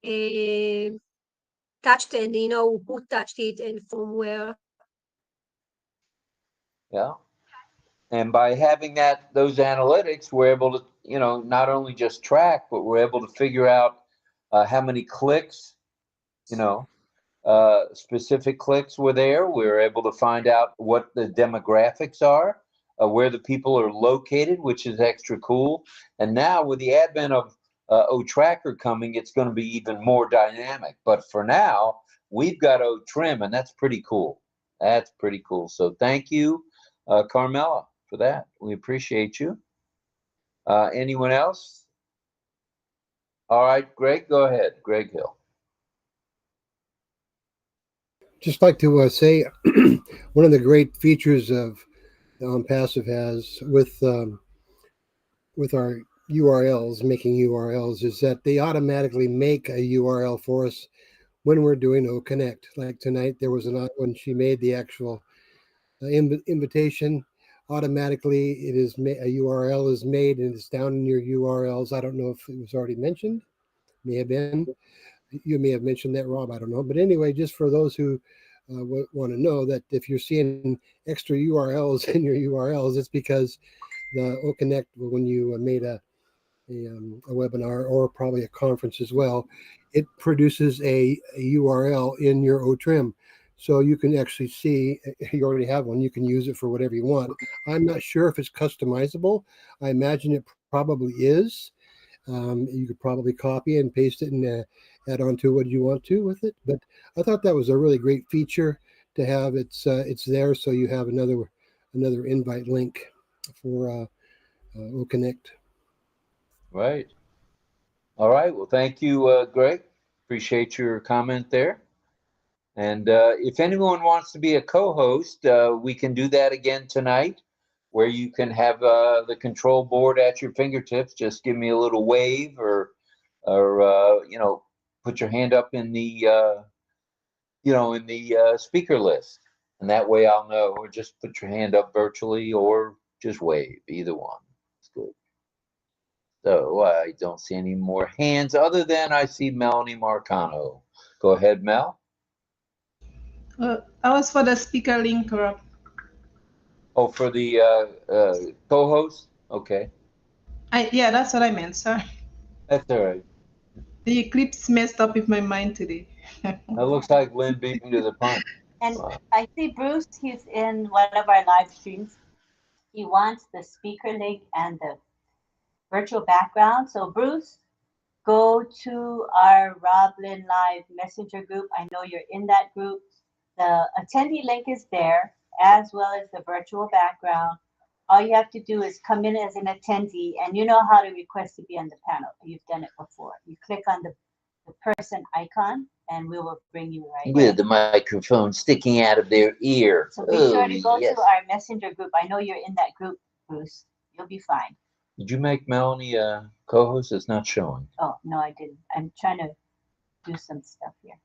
uh, touched, and you know who touched it and from where. Yeah. And by having those analytics, we're able to, not only just track, but we're able to figure out how many clicks, specific clicks were there. We're able to find out what the demographics are, where the people are located, which is extra cool. And now with the advent of 𝗨𝗡𝗡 coming, it's going to be even more dynamic. But for now, we've got 𝗨𝗡𝗡, and that's pretty cool. That's pretty cool. So thank you, Carmela, for that. We appreciate you. Anyone else? All right, Greg, go ahead. Greg Hill. Just like to say, one of the great features of OnPassive has with our URLs, making URLs, is that they automatically make a URL for us when we're doing OCONNECT. Like tonight, there was when she made the actual invitation, automatically a URL is made and it's down in your URLs. I don't know if it was already mentioned. May have been. You may have mentioned that, Rob. I don't know. But anyway, just for those who want to know that if you're seeing extra URLs in your URLs, it's because the OCONNECT, when you made a webinar or probably a conference as well, it produces a URL in your OTrim. So you can actually see, you already have one, you can use it for whatever you want. I'm not sure if it's customizable. I imagine it probably is. You could probably copy and paste it and add on to what you want to with it. But I thought that was a really great feature to have. It's there, so you have another invite link for OCONNECT. Right. All right. Well, thank you, Greg. Appreciate your comment there. And if anyone wants to be a co-host, we can do that again tonight, where you can have the control board at your fingertips. Just give me a little wave or put your hand up in the speaker list, and that way I'll know. Or just put your hand up virtually, or just wave. Either one. It's good. So I don't see any more hands other than I see Melanie Marcano. Go ahead, Mel. I was for the speaker link, Rob. Oh, for the co-host? Okay. Yeah, that's what I meant. Sorry. That's all right. The eclipse messed up with my mind today. It looks like Lynn beat me to the punch. And I see Bruce, he's in one of our live streams. He wants the speaker link and the virtual background. So Bruce, go to our Rob Lynn Live Messenger group. I know you're in that group. The attendee link is there, as well as the virtual background. All you have to do is come in as an attendee, and you know how to request to be on the panel. You've done it before. You click on the person icon, and we will bring you right with in. the microphone sticking out of their ear. So be sure to go to our messenger group. I know you're in that group, Bruce. You'll be fine. Did you make Melanie a co-host? It's not showing. Oh, no, I didn't. I'm trying to do some stuff here.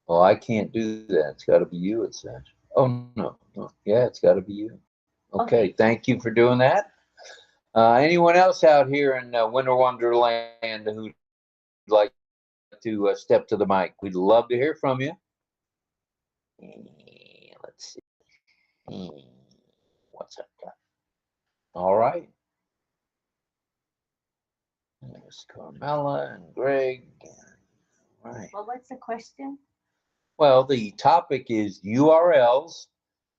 Well, I can't do that. It's got to be you, it says. Oh, no. Yeah, it's got to be you. Okay, thank you for doing that. Anyone else out here in Winter Wonderland who'd like to step to the mic? We'd love to hear from you. Let's see. What's up, got? All right. There's Carmela and Greg. All right. Well, what's the question? Well, the topic is URLs,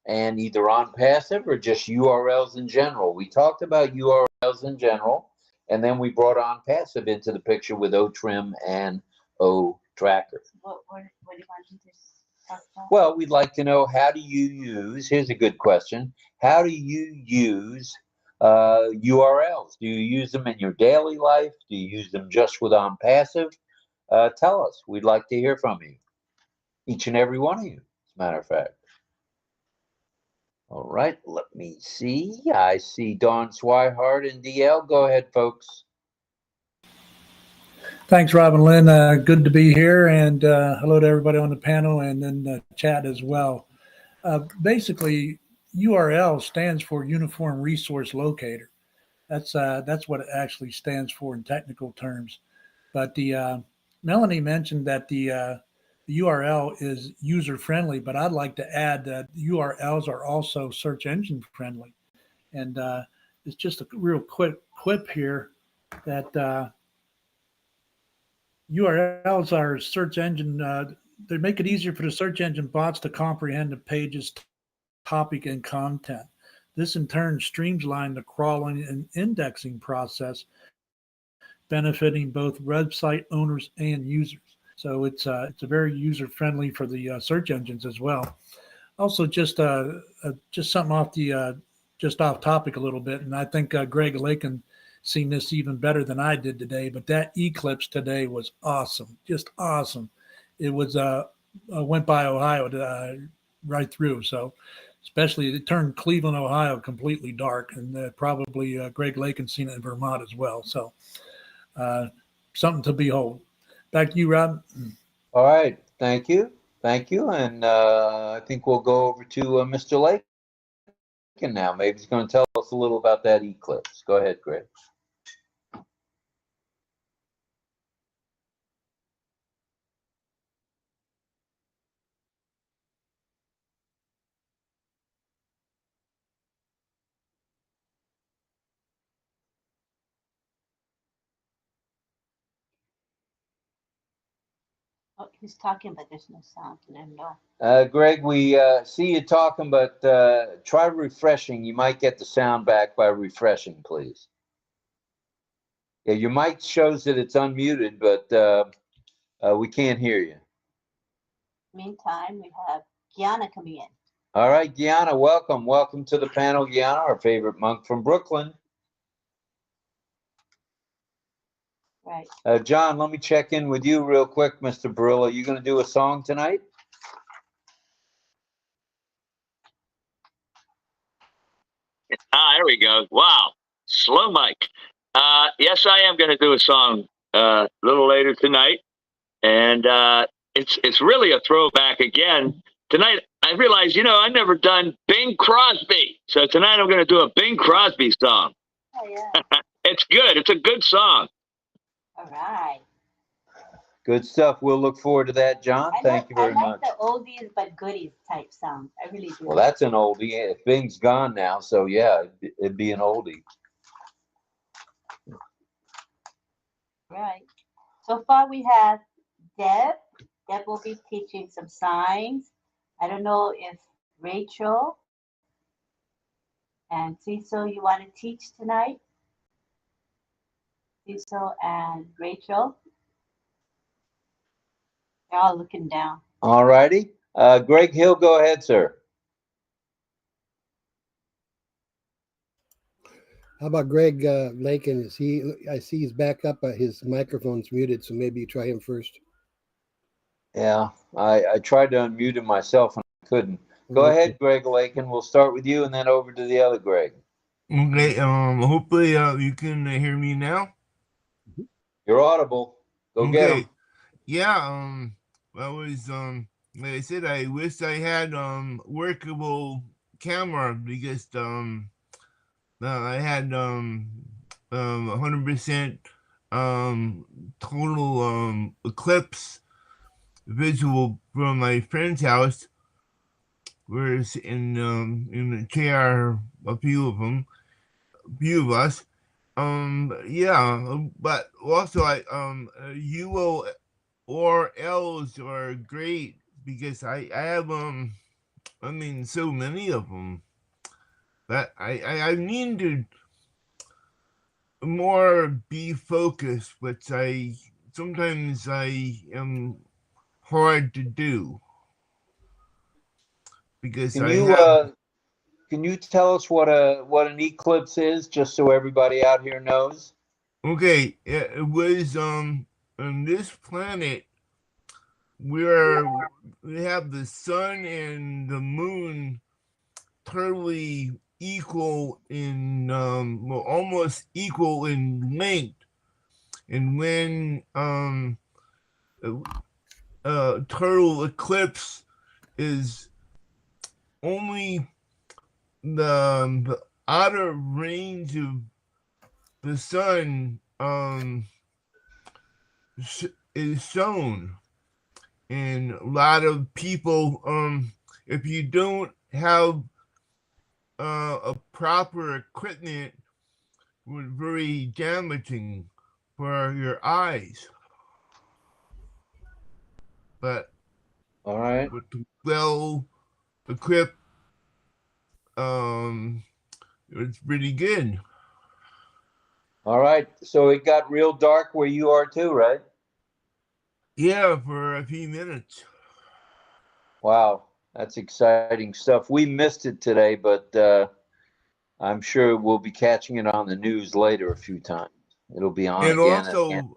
and either OnPassive or just URLs in general. We talked about URLs in general, and then we brought OnPassive into the picture with OTrim and OTracker. What do you want to talk about? Well, we'd like to know, how do you use, here's a good question, how do you use URLs? Do you use them in your daily life? Do you use them just with OnPassive? Tell us. We'd like to hear from you. Each and every one of you, as a matter of fact. All right, let me see. I see Dawn Swihart and DL. Go ahead, folks. Thanks, Rob and Lynn. Good to be here, and hello to everybody on the panel and in the chat as well. Basically, URL stands for Uniform Resource Locator. That's what it actually stands for in technical terms. But the Melanie mentioned that the URL is user-friendly, but I'd like to add that URLs are also search engine friendly. And it's just a real quick quip here that URLs are search engine, they make it easier for the search engine bots to comprehend the page's topic and content. This in turn streamlines the crawling and indexing process, benefiting both website owners and users. So it's a very user-friendly for the search engines as well. Also, just something off the just off topic a little bit, and I think Greg Lakin seen this even better than I did today. But that eclipse today was awesome, just awesome. It was went by Ohio right through. So especially it turned Cleveland, Ohio completely dark, and probably Greg Lakin seen it in Vermont as well. So something to behold. Back to you, Rob. All right. Thank you. Thank you. And I think we'll go over to Mr. Lakin now. Maybe he's going to tell us a little about that eclipse. Go ahead, Greg. Oh, he's talking, but there's no sound. Let him know. Greg, we see you talking, but try refreshing. You might get the sound back by refreshing, please. Yeah, your mic shows that it's unmuted, but we can't hear you. Meantime, we have Kiana coming in. All right, Gianna, welcome. Welcome to the panel, Gianna, our favorite monk from Brooklyn. Right. John, let me check in with you real quick, Mr. Brill. Are you going to do a song tonight? There we go. Wow. Slow mic. Yes, I am going to do a song a little later tonight. And it's really a throwback again. Tonight, I realized, I've never done Bing Crosby. So tonight I'm going to do a Bing Crosby song. Oh, yeah. It's good. It's a good song. All right. Good stuff. We'll look forward to that, John. Thank you very much. I like the oldies but goodies type sound. I really do. Well, that's an oldie. If Bing's gone now, so yeah, it'd be an oldie. Right. So far we have Deb. Deb will be teaching some signs. I don't know if Rachel and Cecil, you want to teach tonight? Cecil and Rachel. They're all looking down. All righty. Greg Hill, go ahead, sir. How about Greg Lakin? I see he's back up. His microphone's muted, so maybe you try him first. Yeah, I tried to unmute him myself and I couldn't. Go ahead, Greg Lakin. We'll start with you and then over to the other Greg. Okay. Hopefully you can hear me now. You're audible. Go get him. Yeah. I was like I said, I wish I had workable camera because I had 100% total eclipse visual from my friend's house. We're in the chair, a few of us. Yeah, but also URLs are great because I have so many of them that I need to more be focused, which sometimes I am hard to do because Can you tell us what an eclipse is, just so everybody out here knows? Okay, it was on this planet we have the sun and the moon totally equal in almost equal in length, and when total eclipse is only the outer range of the sun is shown, and a lot of people, if you don't have a proper equipment, was very damaging for your eyes. But all right, with the well equipped, it's pretty good. All right, so it got real dark where you are too, right? Yeah, for a few minutes. Wow, that's exciting stuff. We missed it today, but I'm sure we'll be catching it on the news later a few times. It'll be on And again.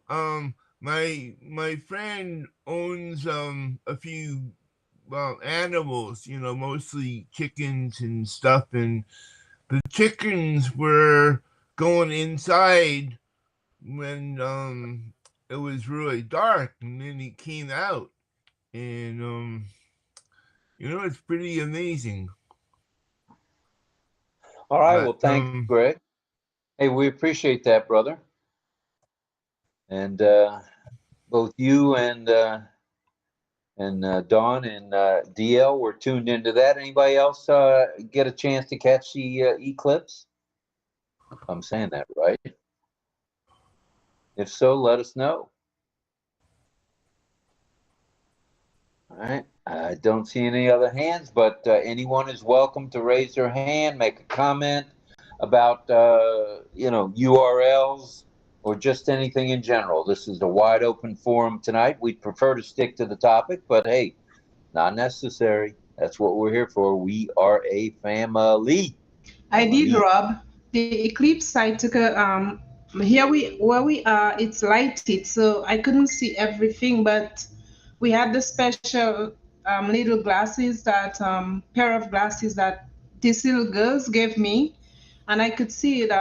also, my friend owns a few animals, you know, mostly chickens and stuff, and the chickens were going inside when it was really dark, and then he came out, and you know, it's pretty amazing. All right. But Well, thanks, Greg. Hey, we appreciate that, brother. And both you and Dawn and DL were tuned into that. Anybody else get a chance to catch the eclipse? If I'm saying that right. If so, let us know. All right. I don't see any other hands, but anyone is welcome to raise their hand, make a comment about you know, URLs or just anything in general. This is a wide open forum tonight. We'd prefer to stick to the topic, but hey, not necessary. That's what we're here for. We are a family. I did, Rob. The eclipse I took a here where we are, it's lighted, so I couldn't see everything, but we had the special little glasses that pair of glasses that these little girls gave me, and I could see it.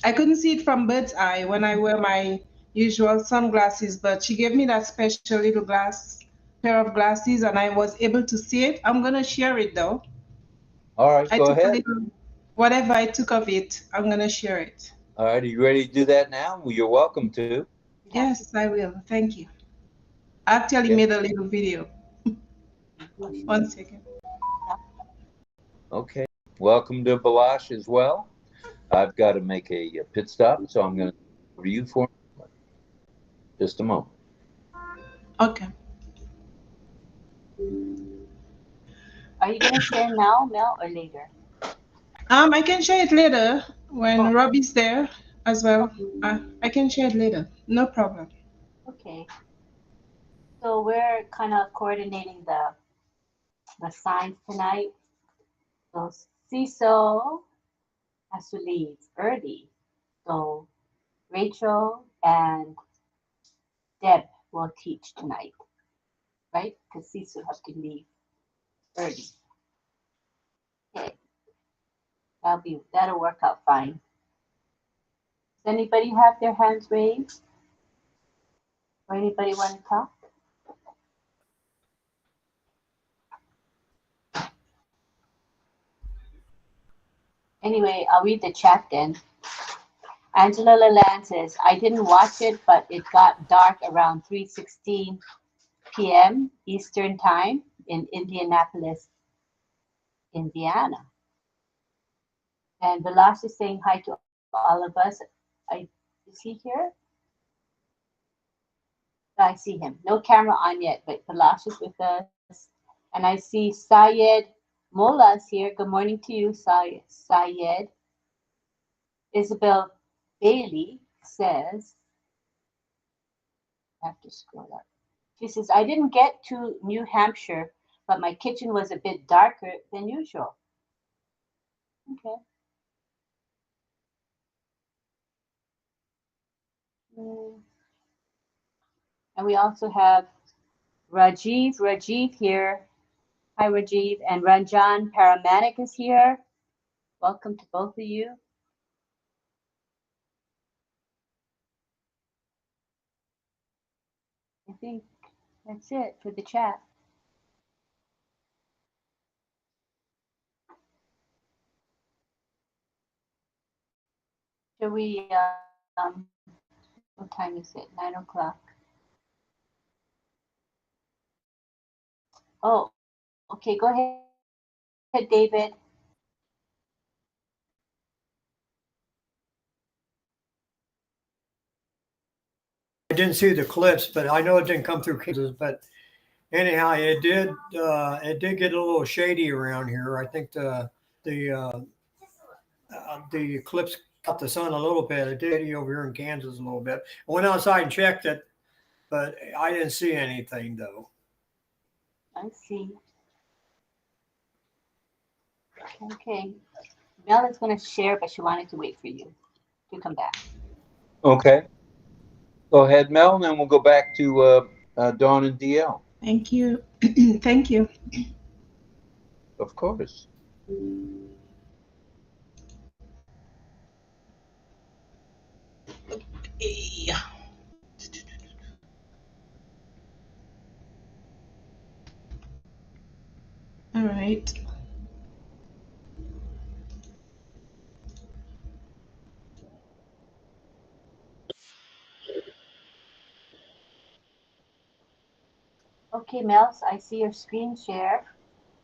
I couldn't see it from bird's eye when I wear my usual sunglasses, but she gave me that special little pair of glasses, and I was able to see it. I'm gonna share it though. All right, I go took a ahead. little, whatever I took of it, I'm gonna share it. All right, are you ready to do that now? Well, you're welcome to. Yes, I will. Thank you. I actually made a little video. 1 second. Okay. Welcome to Balash as well. I've got to make a pit stop, so I'm going to over you for just a moment. Okay. Are you gonna share now, Mel, or later? I can share it later when Robbie's there as well. I can share it later. No problem. Okay. So we're kind of coordinating the signs tonight. So Cecil has to leave early. So Rachel and Deb will teach tonight, right? Because Cecil has to leave early. Okay. That'll work out fine. Does anybody have their hands raised? Or anybody want to talk? Anyway, I'll read the chat then. Angela Lalande says, I didn't watch it, but it got dark around 3:16 p.m. Eastern Time in Indianapolis, Indiana. And Vilas is saying hi to all of us. Is he here? I see him. No camera on yet, but Vilas is with us. And I see Syed Molla's here. Good morning to you, Syed. Isabel Bailey says, I have to scroll up. She says, I didn't get to New Hampshire, but my kitchen was a bit darker than usual. Okay. And we also have Rajiv here. Hi, Rajiv. And Ranjan Paramanik is here. Welcome to both of you. I think that's it for the chat. Shall we, what time is it? 9 o'clock. Oh, okay, go ahead, David. I didn't see the clips, but I know it didn't come through Kansas. But anyhow, it did get a little shady around here. I think the eclipse cut the sun a little bit. It did over here in Kansas a little bit. I went outside and checked it, but I didn't see anything though. I see. Okay. Mel is going to share, but she wanted to wait for you to come back. Okay. Go ahead, Mel, and then we'll go back to Dawn and DL. Thank you. Thank you. Of course. Yeah. All right. Okay, Mel, so I see your screen share.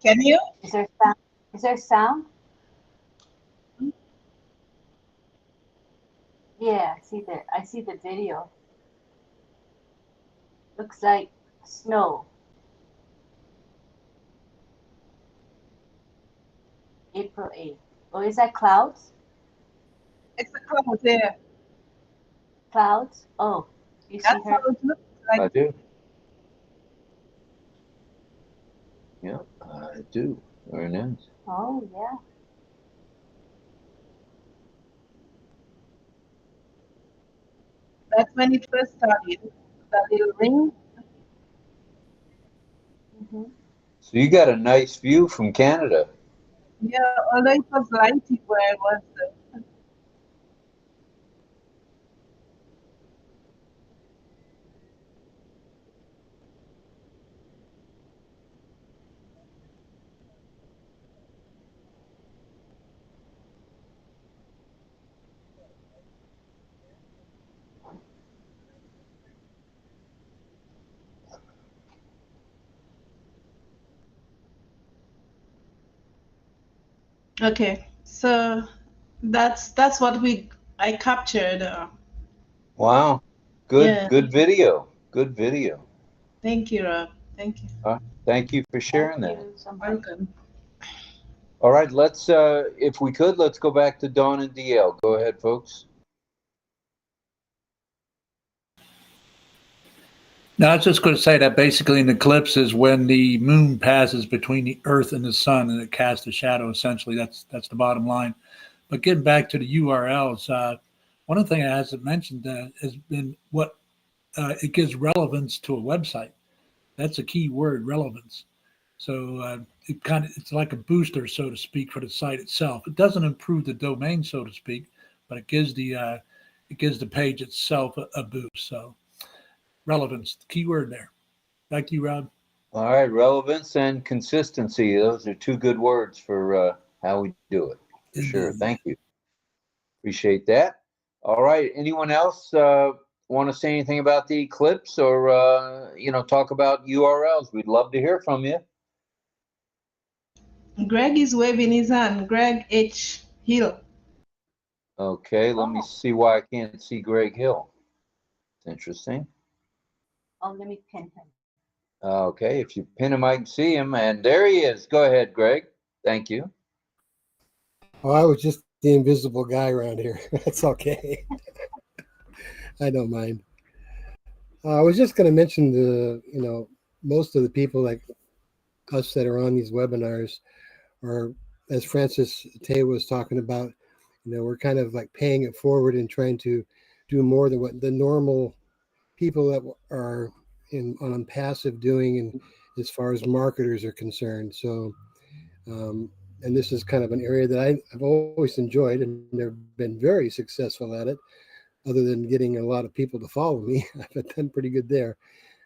Can you? Is there sound? Is there sound? Yeah, I see the video. Looks like snow. April 8th. Oh, is that clouds? It's a cloud there. Clouds? Oh, you see That's her? how it looks like. I do. Yeah, I do. Very nice. Oh, yeah. That's when it first started. That little ring. Mm-hmm. So you got a nice view from Canada. Yeah, although it was lighty where I was. Okay, so that's what I captured. Wow. Yeah. Good video. Good video. Thank you, Rob. Thank you. Thank you for sharing Thank that. you so much. Welcome. All right, let's if we could, let's go back to Dawn and DL. Go ahead, folks. Now, I was just going to say that basically an eclipse is when the moon passes between the Earth and the sun, and it casts a shadow. Essentially, that's the bottom line. But getting back to the URLs, one of the things I hasn't mentioned has been what it gives relevance to a website. That's a key word, relevance. So it's like a booster, so to speak, for the site itself. It doesn't improve the domain, so to speak, but it gives the page itself a boost. So relevance, the key word there. Back to you, Rob. All right, relevance and consistency. Those are two good words for how we do it. For sure. Thank you. Appreciate that. All right. Anyone else want to say anything about the eclipse or talk about URLs? We'd love to hear from you. Greg is waving his hand. Greg H. Hill. Okay, let me see why I can't see Greg Hill. It's interesting. Oh, let me pin him. Okay, if you pin him, I can see him. And there he is. Go ahead, Greg. Thank you. Oh, I was just the invisible guy around here. That's okay. I don't mind. I was just going to mention most of the people like us that are on these webinars are, as Francis Tay was talking about, we're kind of like paying it forward and trying to do more than what the normal people that are on passive doing, and as far as marketers are concerned. So, and this is kind of an area that I've always enjoyed, and they've been very successful at it. Other than getting a lot of people to follow me, I've done pretty good there.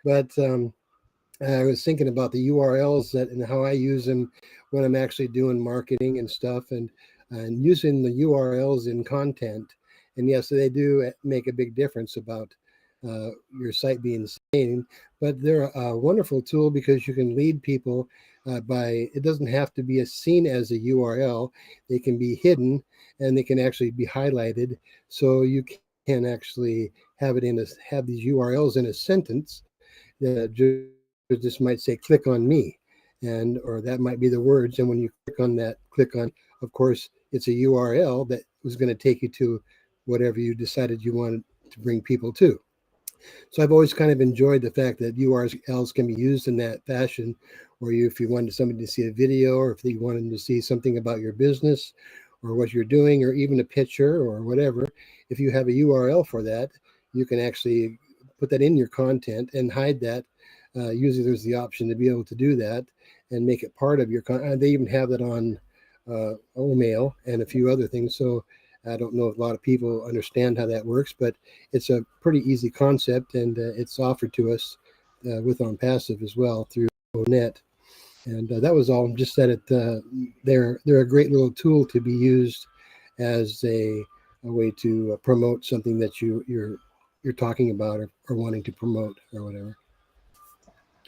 But I was thinking about the URLs and how I use them when I'm actually doing marketing and stuff, and using the URLs in content. And yes, they do make a big difference about your site being seen, but they're a wonderful tool because you can lead people it doesn't have to be seen as a URL. They can be hidden and they can actually be highlighted. So you can actually have these URLs in a sentence that just might say, click on me. Or that might be the words. And when you click on, of course, it's a URL that was going to take you to whatever you decided you wanted to bring people to. So I've always kind of enjoyed the fact that URLs can be used in that fashion, or if you wanted somebody to see a video, or if you wanted to see something about your business, or what you're doing, or even a picture or whatever, if you have a URL for that, you can actually put that in your content and hide that. Usually there's the option to be able to do that and make it part of your content. They even have it on OMail and a few other things. So I don't know if a lot of people understand how that works, but it's a pretty easy concept, and it's offered to us with OnPassive as well through OCONNECT. And that was all. Just that they're a great little tool to be used as a way to promote something that you're talking about or wanting to promote or whatever.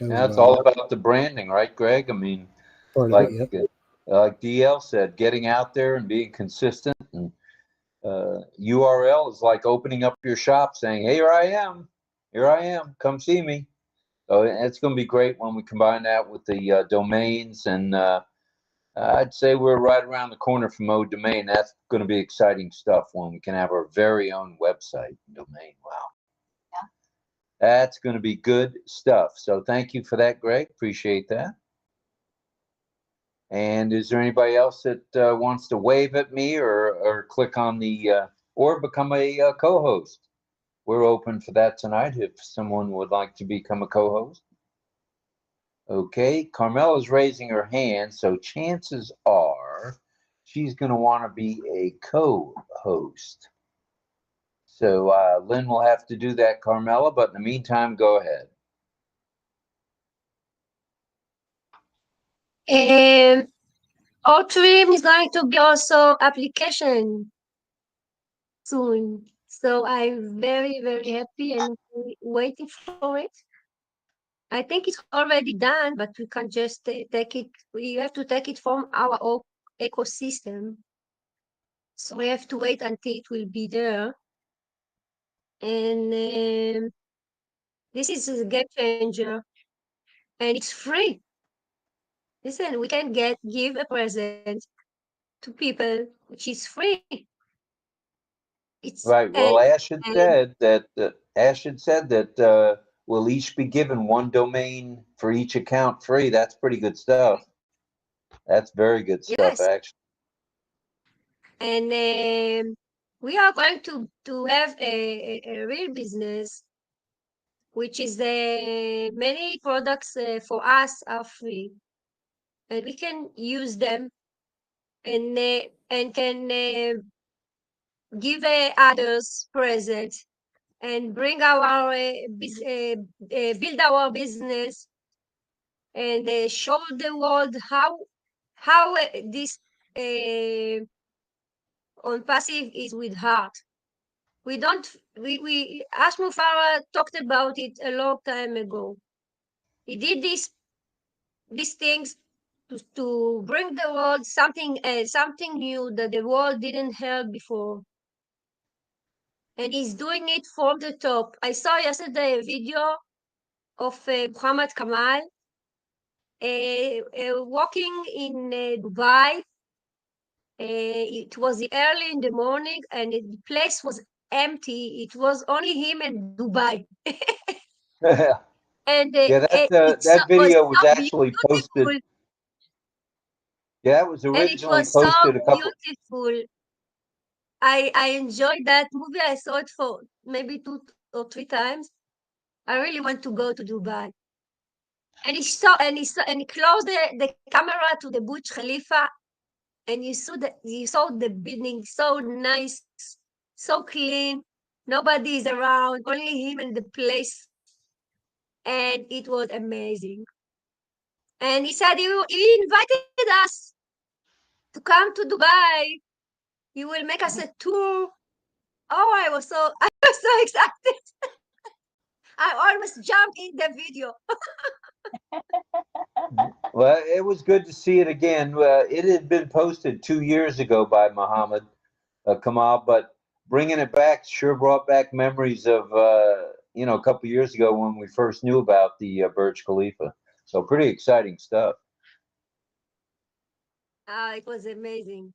That's all about the branding, right, Greg? I mean, like DL said, getting out there and being consistent. And URL is like opening up your shop, saying, "Hey, here I am, come see me." So it's going to be great when we combine that with the domains, and I'd say we're right around the corner from ODomain. That's going to be exciting stuff when we can have our very own website domain. Wow. That's going to be good stuff. So thank you for that, Greg. Appreciate that. And is there anybody else that wants to wave at me or click on the or become a co-host? We're open for that tonight if someone would like to become a co-host. Okay, Carmela's raising her hand, so chances are she's going to want to be a co-host. So Lynn will have to do that, Carmela, but in the meantime, go ahead. 𝗢𝗡𝗣𝗅 is going to be also application soon. So I'm very, very happy and waiting for it. I think it's already done, but we can just take it. We have to take it from our ecosystem. So we have to wait until it will be there. And this is a game changer, and it's free. Listen, we can give a present to people, which is free. It's right. Well, Ash had said that we'll each be given one domain for each account free. That's pretty good stuff. That's very good stuff, yes. actually. And we are going to have a real business, which is many products for us are free, and we can use them and can give others presents and bring our build our business and show the world how this OnPassive is with heart. We Ashmu Farah talked about it a long time ago. He did these things to bring the world something new that the world didn't have before. And he's doing it from the top. I saw yesterday a video of Muhammad Kamal walking in Dubai. It was early in the morning and the place was empty. It was only him and Dubai. And that video was so actually beautiful. posted. Yeah, it was originally posted a couple. Beautiful. I enjoyed that movie. I saw it for maybe 2 or 3 times. I really want to go to Dubai. And he closed the camera to the Burj Khalifa, and you saw the building so nice, so clean. Nobody is around, only him and the place, and it was amazing. And he said he invited us to come to Dubai. He will make us a tour. Oh, I was so excited. I almost jumped in the video. Well, it was good to see it again. It had been posted 2 years ago by Muhammad Kamal, but bringing it back sure brought back memories of a couple years ago when we first knew about the Burj Khalifa. So pretty exciting stuff. It was amazing.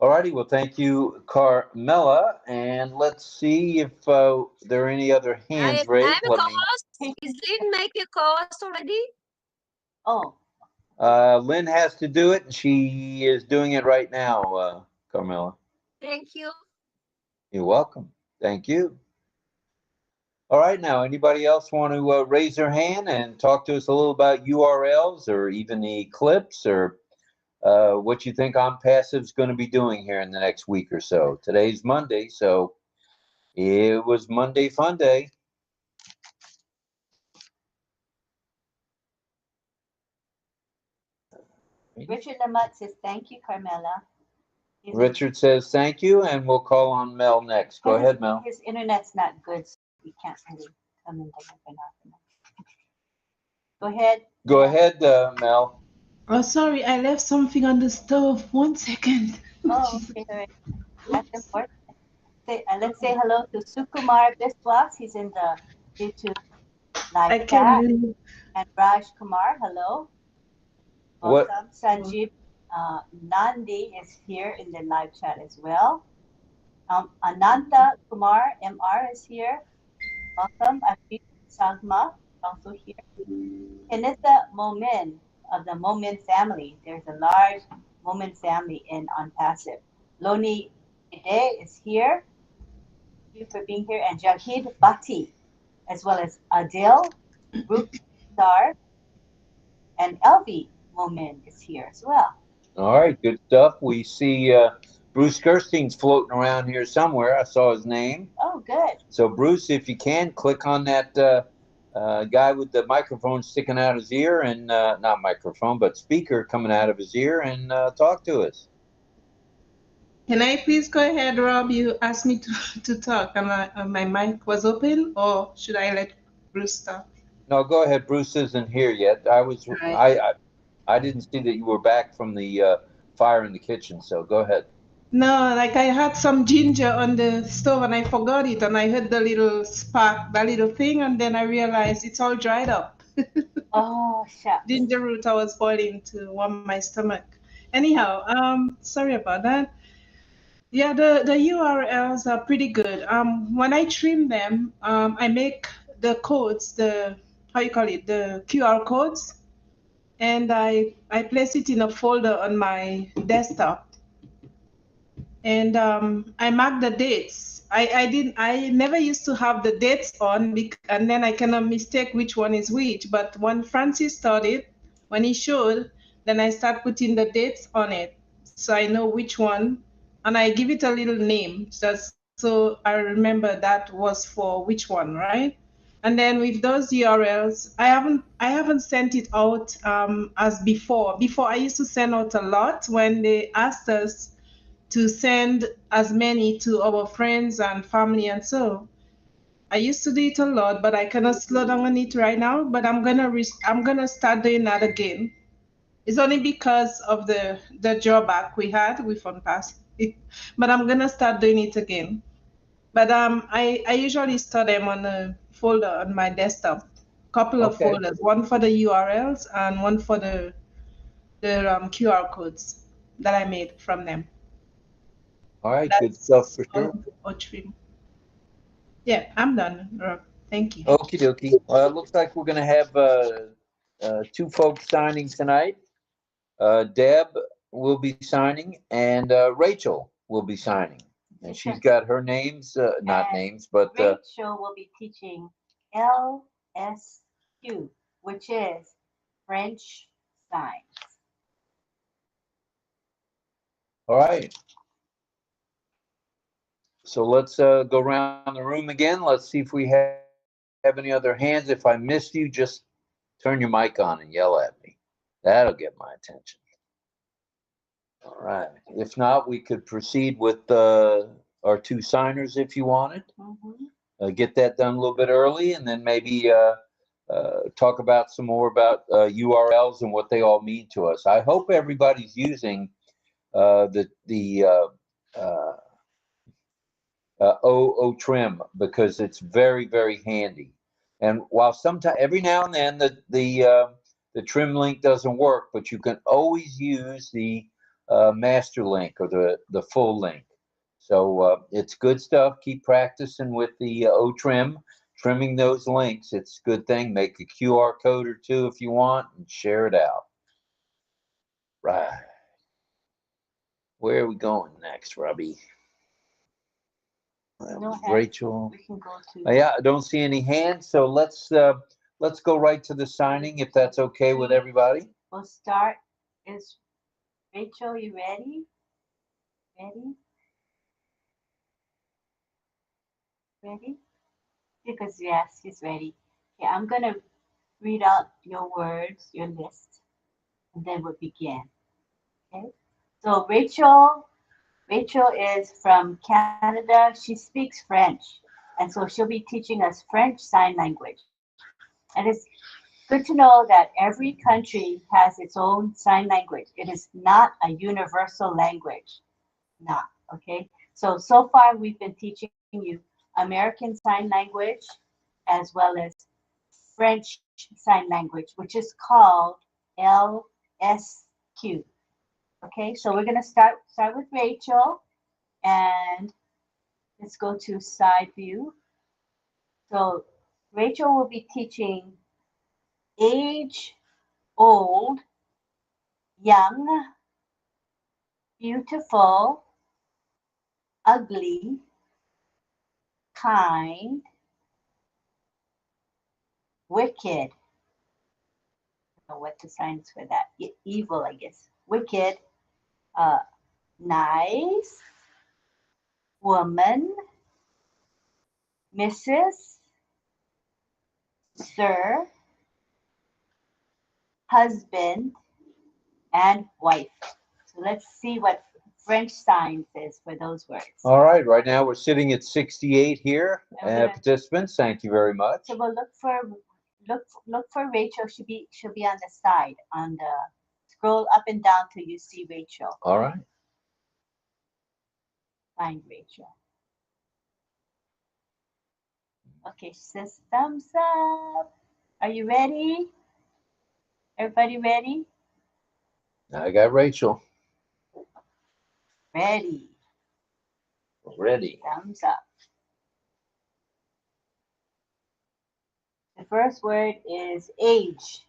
All righty, well, thank you, Carmela, and let's see if there are any other hands raised. I'm a co-host. Is Lynn make a co-host already? Oh, Lynn has to do it, and she is doing it right now, Carmela. Thank you. You're welcome. Thank you. All right, now, anybody else want to raise their hand and talk to us a little about URLs or even the clips or what you think OnPassive is going to be doing here in the next week or so? Today's Monday, so it was Monday Fun Day. Richard Lamott says, thank you, Carmela. Richard says thank you, and we'll call on Mel next. Go ahead, Mel. His internet's not good, so he can't really come into the Go ahead. Go ahead, Mel. Oh, sorry, I left something on the stove. 1 second. Oh, okay, all right. That's important. Let's say hello to Sukumar Biswas. He's in the YouTube live chat. And Raj Kumar, hello. Welcome. Sanjeev Nandi is here in the live chat as well. Ananta Kumar MR is here. Welcome. Afif Salma also here. Kenessa Momin of the Momin family. There's a large Momin family in OnPassive. Loni Ide is here. Thank you for being here. And Jahid Bhatti, as well as Adil, Rup Star, and Elvi Momin is here as well. All right, good stuff. We see Bruce Gerstein's floating around here somewhere. I saw his name. Oh, good. So, Bruce, if you can, click on that guy with the microphone sticking out his ear and not microphone, but speaker coming out of his ear and talk to us. Can I please go ahead, Rob? You asked me to talk, and my mic was open, or should I let Bruce talk? No, go ahead. Bruce isn't here yet. I didn't see that you were back from the fire in the kitchen, so go ahead. No, like I had some ginger on the stove and I forgot it, and I heard the little spark, that little thing, and then I realized it's all dried up. Oh, shucks. Ginger root I was boiling to warm my stomach. Anyhow, sorry about that. Yeah, the URLs are pretty good. When I trim them, I make the codes, the QR codes, and I place it in a folder on my desktop. And I mark the dates. I never used to have the dates on, and then I cannot mistake which one is which. But when Francis started, when he showed, then I start putting the dates on it, so I know which one, and I give it a little name, just so I remember that was for which one, right? And then with those URLs, I haven't sent it out as before. Before I used to send out a lot when they asked us to send as many to our friends and family, and so I used to do it a lot, but I cannot slow down on it right now. But I'm gonna start doing that again. It's only because of the drawback we had with OnPassive, but I'm gonna start doing it again. But I usually store them on a folder on my desktop, couple of folders, one for the URLs and one for the QR codes that I made from them. All right, good stuff for sure. Yeah, I'm done, Rob. Thank you. Okie dokie. It looks like we're going to have two folks signing tonight. Deb will be signing, and Rachel will be signing. And she's got her names, not names, but Rachel will be teaching LSQ, which is French signs. all right. So let's go around the room again. Let's see if we have any other hands. If I missed you, just turn your mic on and yell at me. That'll get my attention. All right. If not, we could proceed with our two signers if you wanted. Get that done a little bit early, and then maybe talk about some more about URLs and what they all mean to us. I hope everybody's using the OCONNECT because it's very, very handy. And while sometimes every now and then the trim link doesn't work, but you can always use the master link or the full link. So it's good stuff. Keep practicing with the OCONNECT, trimming those links. It's a good thing. Make a QR code or two if you want and share it out. right. Where are we going next, Robbie? No hands. Rachel. We can go to. Yeah, I don't see any hands, so let's go right to the signing if that's okay with everybody. We'll start. Is Rachel, you ready? Ready? Ready? Because yes, he's ready. Okay, I'm gonna read out your words, your list, and then we'll begin. Okay. So Rachel is from Canada. She speaks French, and so she'll be teaching us French Sign Language. And it's good to know that every country has its own sign language. It is not a universal language. Not, okay? So far we've been teaching you American Sign Language as well as French Sign Language, which is called LSQ. Okay, so we're gonna start with Rachel, and let's go to side view. So Rachel will be teaching age, old, young, beautiful, ugly, kind, wicked. I don't know what the signs for that. Evil, I guess. Wicked, nice, woman, Mrs., sir, husband, and wife. So let's see what French sign says for those words. All right, right now we're sitting at 68 here. Participants, thank you very much. So we'll look for Rachel. She'll be on the side, on the scroll up and down till you see Rachel. All right. Find Rachel. Okay, she says thumbs up. Are you ready? Everybody ready? I got Rachel. Ready. Ready. Thumbs up. The first word is age.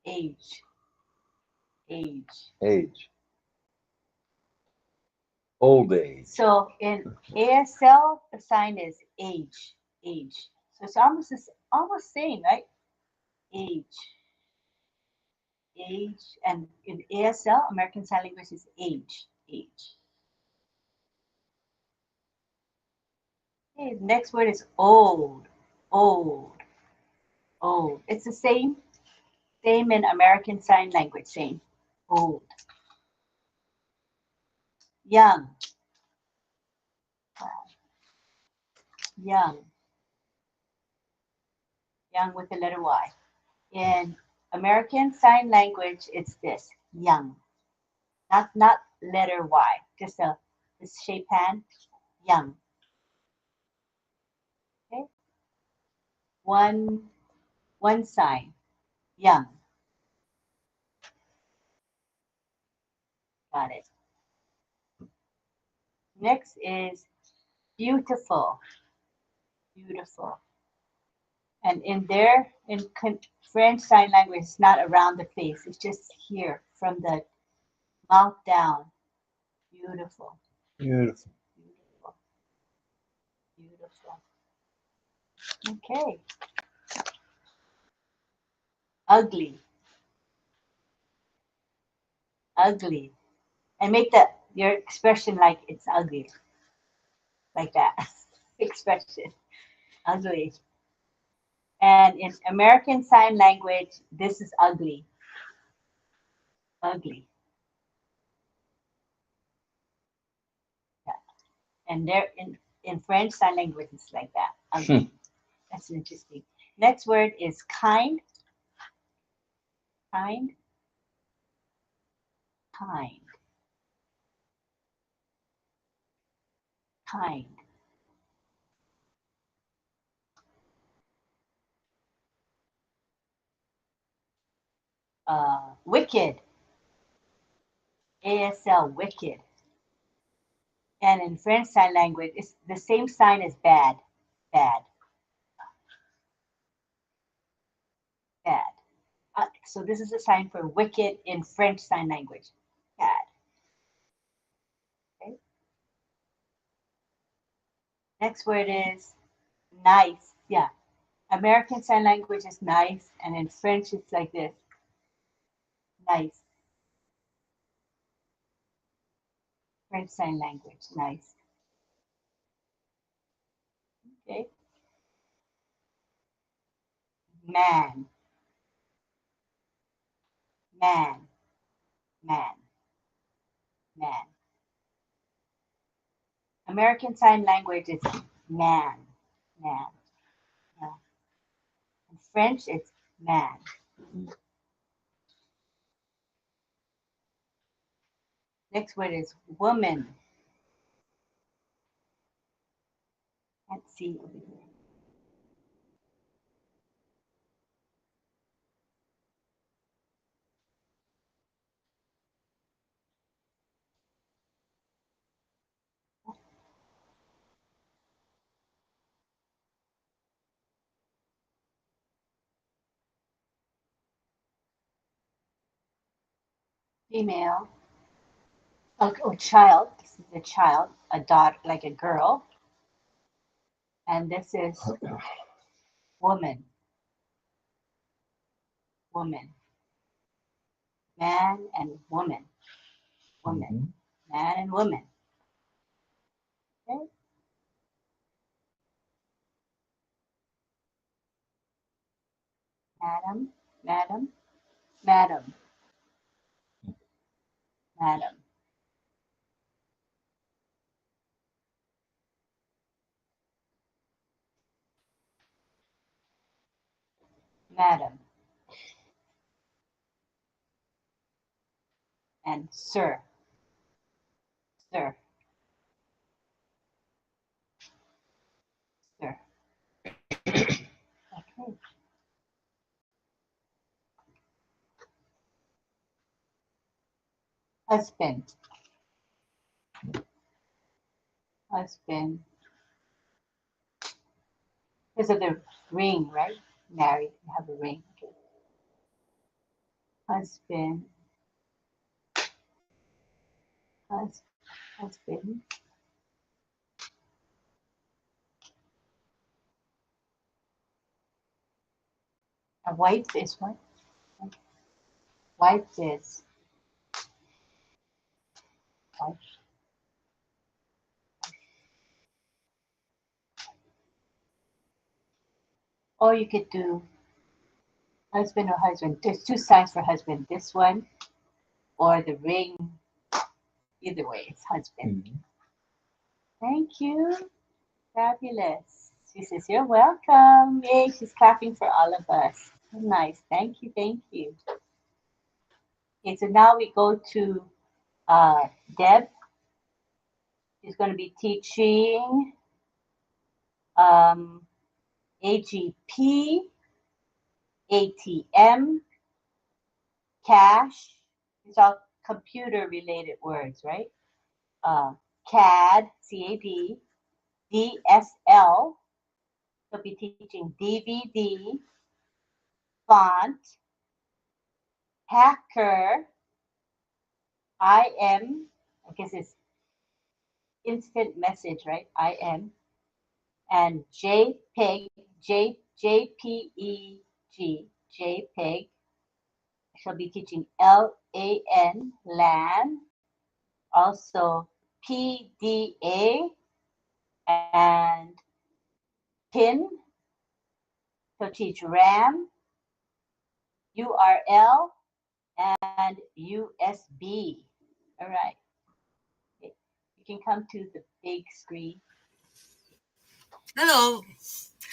Age. Age. Age. Old age. So in ASL, the sign is age. Age. So it's almost same, right? Age. Age. And in ASL, American Sign Language is age. Age. Okay, the next word is old. Old. Old. It's the same in American Sign Language, same. Old. Young. Young. Young with the letter Y. In American Sign Language, it's this, young. Not letter Y, just this shape hand, young. Okay. One sign, young. Got it. Next is beautiful. Beautiful. And in French Sign Language, it's not around the face. It's just here from the mouth down. Beautiful. Beautiful. Beautiful. Beautiful. Okay. Ugly. Ugly. And make your expression like it's ugly. Like that. Expression. Ugly. And in American Sign Language, this is ugly. Ugly. Yeah. And there in French Sign Language, it's like that. Ugly. That's interesting. Next word is kind. Kind. Kind. Kind. Wicked. ASL, wicked. And in French Sign Language, it's the same sign as bad. Bad. Bad. So this is a sign for wicked in French Sign Language. CAD. Okay. Next word is nice. Yeah. American Sign Language is nice, and in French it's like this. Nice. French Sign Language, nice. Okay. Man. Man. Man. Man. American Sign Language is man. Man. Yeah. In French, it's man. Next word is woman. Let's see over here. Female. Oh, child. This is a child, a daughter, like a girl. And this is woman. Woman. Man and woman. Woman. Man and woman. Okay. Madam, madam, madam, madam. Madam. And sir. Sir. Sir. Okay. Husband. Husband. Because of the ring, right? Married, you have a ring. Okay. Husband. Husband. A wife is what? Wife is. Wife. Or you could do husband or husband. There's two signs for husband. This one or the ring. Either way, it's husband. Thank you. Fabulous. She says, you're welcome. Yay, she's clapping for all of us. Nice. Thank you. Thank you. Okay, so now we go to Deb. She's going to be teaching AGP, ATM, cash. It's all computer related words, right? CAD, CAD, DSL. She'll be teaching DVD, font, hacker, IM, I guess it's instant message, right? IM, and JPEG, JPEG, JPEG. She'll be teaching LAN, LAN, also PDA and PIN. She'll teach RAM, URL, and USB. All right. Okay. You can come to the big screen. Hello.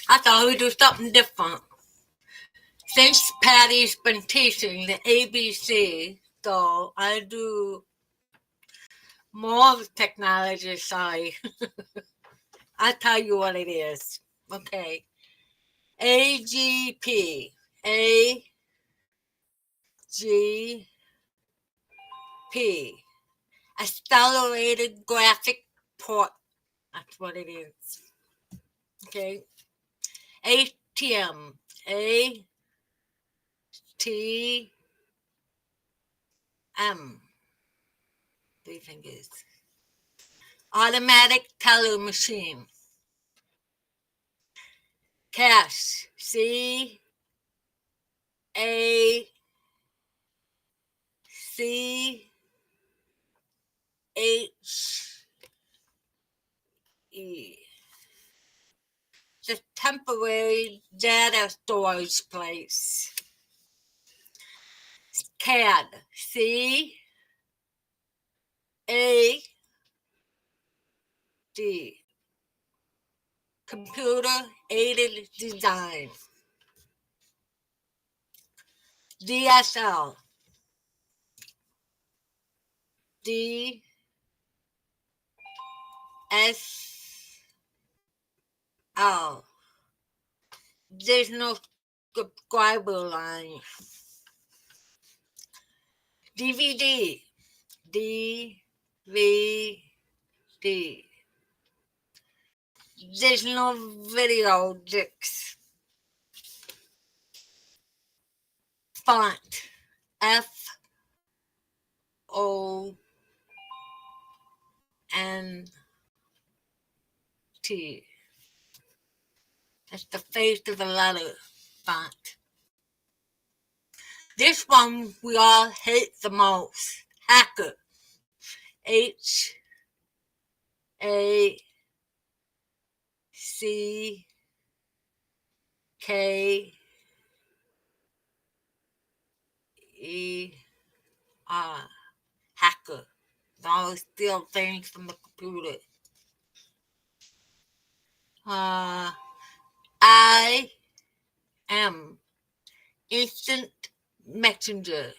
I thought we'd do something different. Since Patty's been teaching the ABC, so I do more of the technology side. I'll tell you what it is. Okay. AGP. AGP. Accelerated graphic port. That's what it is. Okay. ATM. ATM. T M. What do you think it is? Automatic teller machine. Cash. C A C H E. The temporary data storage place. CAD. C A D. Computer aided design. DSL. D S L. There's no subscriber line. DVD. DVD. There's no video discs. Font. F O N T. That's the face of the letter font. This one we all hate the most. Hacker. H A C K E R. Hacker. They always steal things from the computer. I am instant messenger.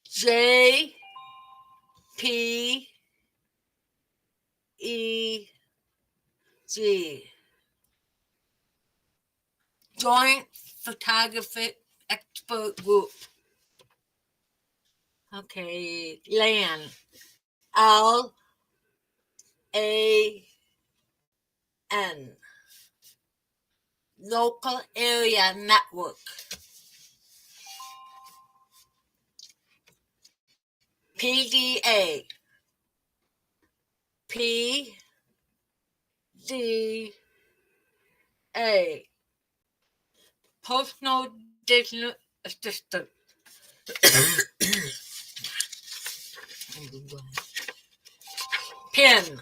J P E G. Joint Photography Expert Group. Okay, LAN. LAN. Local Area Network. PDA. PDA. Personal Digital Assistant. PIN.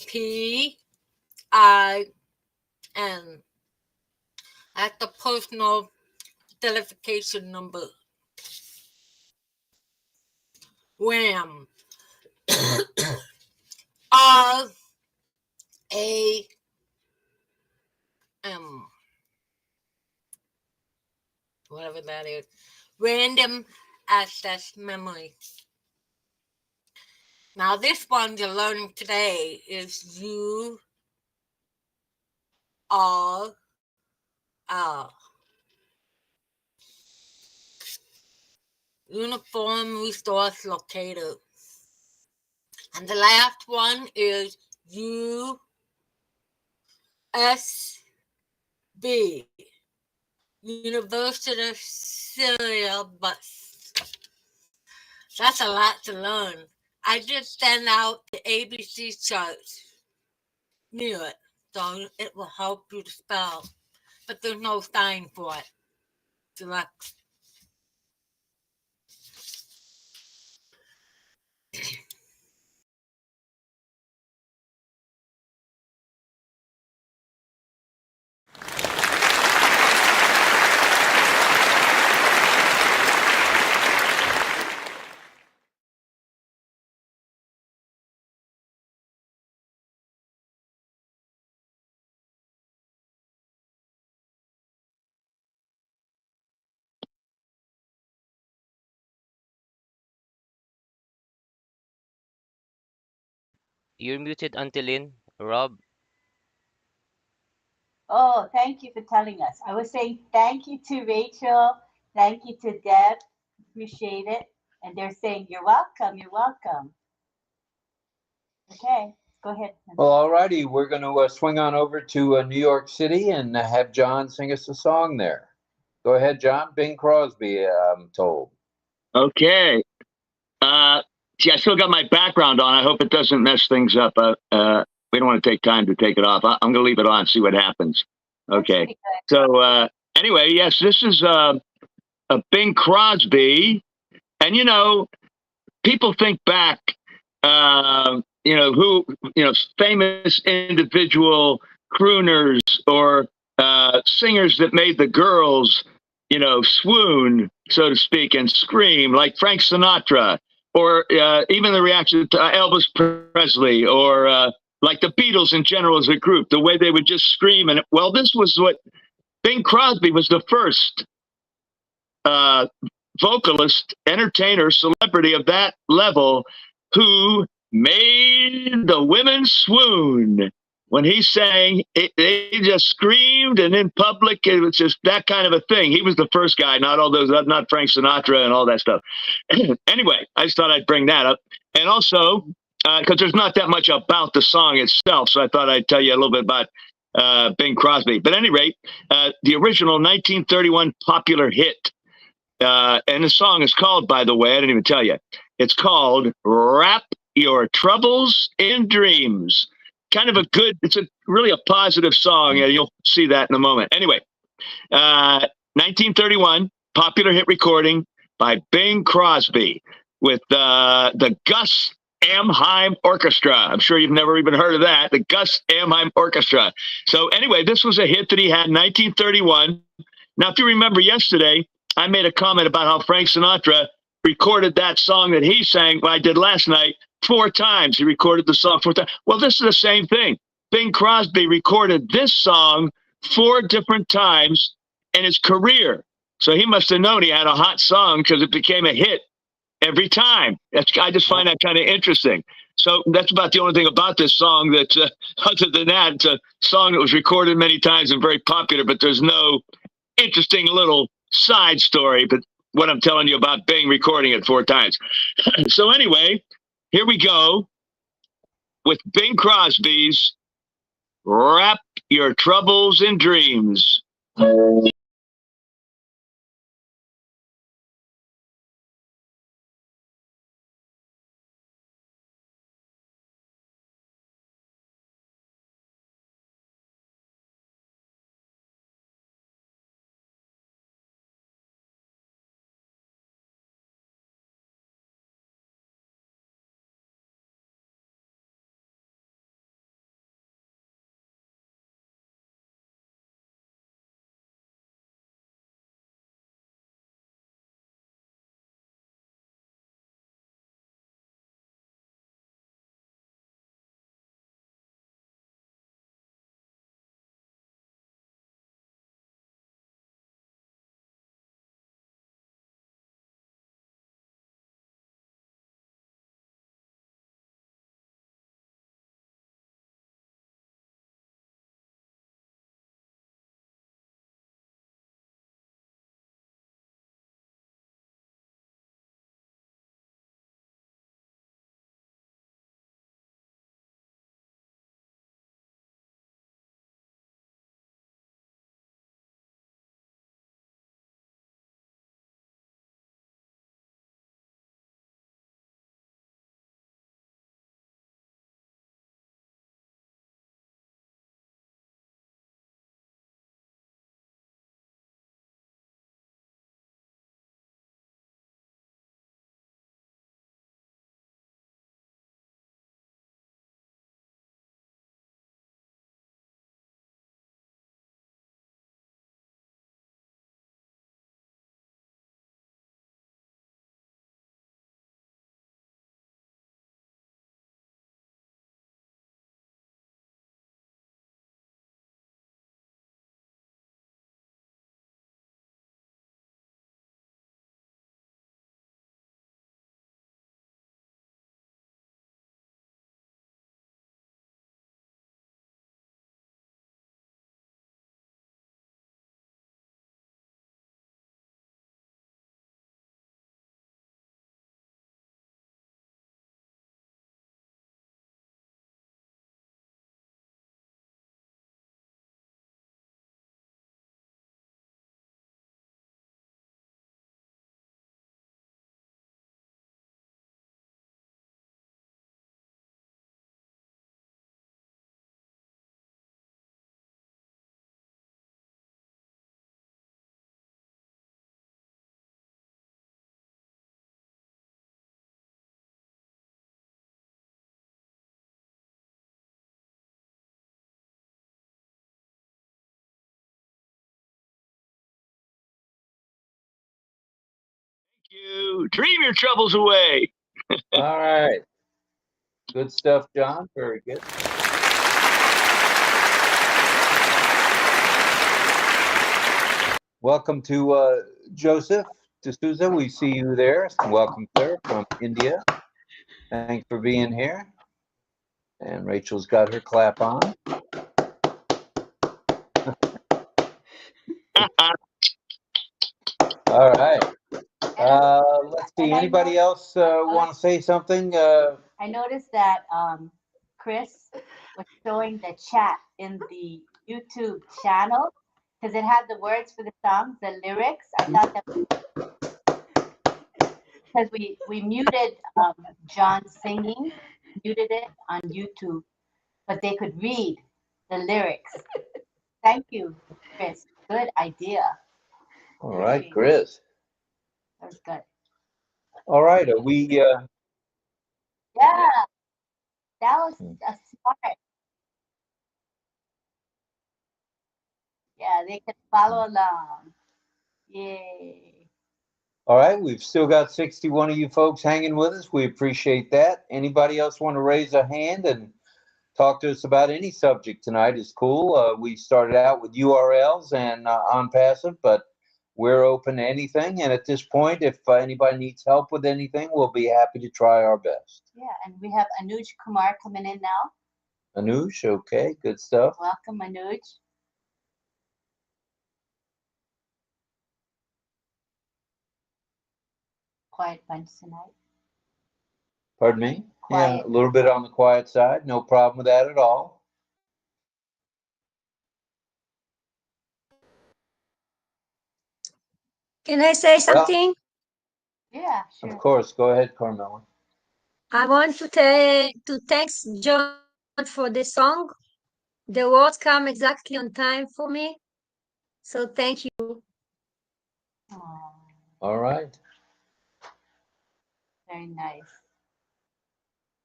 PIN. That's the personal identification number. RAM. RAM. Whatever that is. Random access memory. Now this one you're learning today is URL. Uniform Resource Locator. And the last one is USB. Universal Serial Bus. That's a lot to learn. I just send out the ABC charts near it, so it will help you to spell. But there's no sign for it. Direct. You're muted, Auntie Lynn. Rob. Oh, thank you for telling us. I was saying thank you to Rachel. Thank you to Deb. Appreciate it. And they're saying, you're welcome. You're welcome. Okay. Go ahead. Well, all righty. We're going to swing on over to New York City and have John sing us a song there. Go ahead, John. Bing Crosby, I'm told. Okay. See, I still got my background on. I hope it doesn't mess things up. We don't want to take time to take it off. I'm going to leave it on, see what happens. Okay. So anyway, yes, this is a Bing Crosby. And, you know, people think back, famous individual crooners or singers that made the girls, swoon, so to speak, and scream, like Frank Sinatra, or even the reaction to Elvis Presley, or like the Beatles in general as a group, the way they would just scream. And well, this was what Bing Crosby was, the first vocalist, entertainer, celebrity of that level who made the women swoon. When he sang, they just screamed, and in public, it was just that kind of a thing. He was the first guy, not all those, not Frank Sinatra and all that stuff. Anyway, I just thought I'd bring that up. And also, because there's not that much about the song itself, so I thought I'd tell you a little bit about Bing Crosby. But at any rate, the original 1931 popular hit, and the song is called, by the way, I didn't even tell you, it's called Wrap Your Troubles in Dreams. Kind of it's really a positive song, and you'll see that in a moment. Anyway, 1931, popular hit recording by Bing Crosby with the Gus Amheim Orchestra. I'm sure you've never even heard of that, the Gus Amheim Orchestra. So anyway, this was a hit that he had in 1931. Now, if you remember yesterday, I made a comment about how Frank Sinatra recorded that song that he sang, what I did last night, 4 times. He recorded the song 4 times. Well, this is the same thing. Bing Crosby recorded this song 4 different times in his career. So he must have known he had a hot song because it became a hit every time. I just find that kind of interesting. So that's about the only thing about this song that, other than that, it's a song that was recorded many times and very popular, but there's no interesting little side story, but what I'm telling you about Bing recording it 4 times. So anyway, here we go with Bing Crosby's Wrap Your Troubles in Dreams. You dream your troubles away. All right. Good stuff, John. Very good. Welcome to Joseph D'Souza. We see you there. Welcome, sir, from India. Thanks for being here. And Rachel's got her clap on. All right. Let's see. Anybody else want to say something? I noticed that Chris was showing the chat in the YouTube channel because it had the words for the songs, the lyrics. I thought that because we muted John singing, muted it on YouTube, but they could read the lyrics. Thank you, Chris. Good idea. All right, Chris. That was good. All right. Are we? Yeah, that was a smart. Yeah, they could follow along. Yay. All right. We've still got 61 of you folks hanging with us. We appreciate that. Anybody else want to raise a hand and talk to us about any subject tonight? Is cool. We started out with URLs and on passive, but we're open to anything. And at this point, if anybody needs help with anything, we'll be happy to try our best. Yeah, and we have Anuj Kumar coming in now. Anuj, okay, good stuff. Welcome, Anuj. Quiet bunch tonight. Pardon me? Quiet. Yeah, a little bit on the quiet side. No problem with that at all. Can I say something? Yeah, sure. Of course. Go ahead, Carmela. I want to thank John for the song. The words come exactly on time for me. So thank you. All right. Very nice.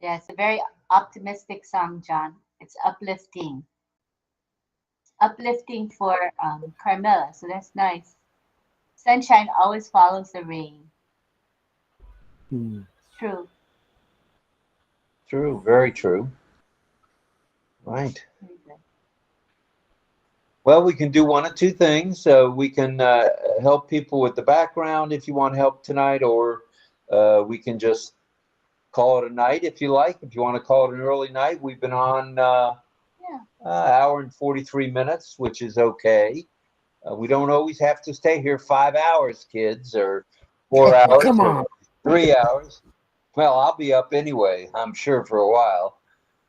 Yeah, it's a very optimistic song, John. It's uplifting. Uplifting for Carmela, so that's nice. Sunshine always follows the rain. True. True, very true. Right. Well, we can do one of two things. We can help people with the background if you want help tonight, or we can just call it a night if you like. If you want to call it an early night, we've been on hour and 43 minutes, which is okay. We don't always have to stay here 5 hours, kids, or 4 hours, Come or on. 3 hours. Well, I'll be up anyway, I'm sure, for a while.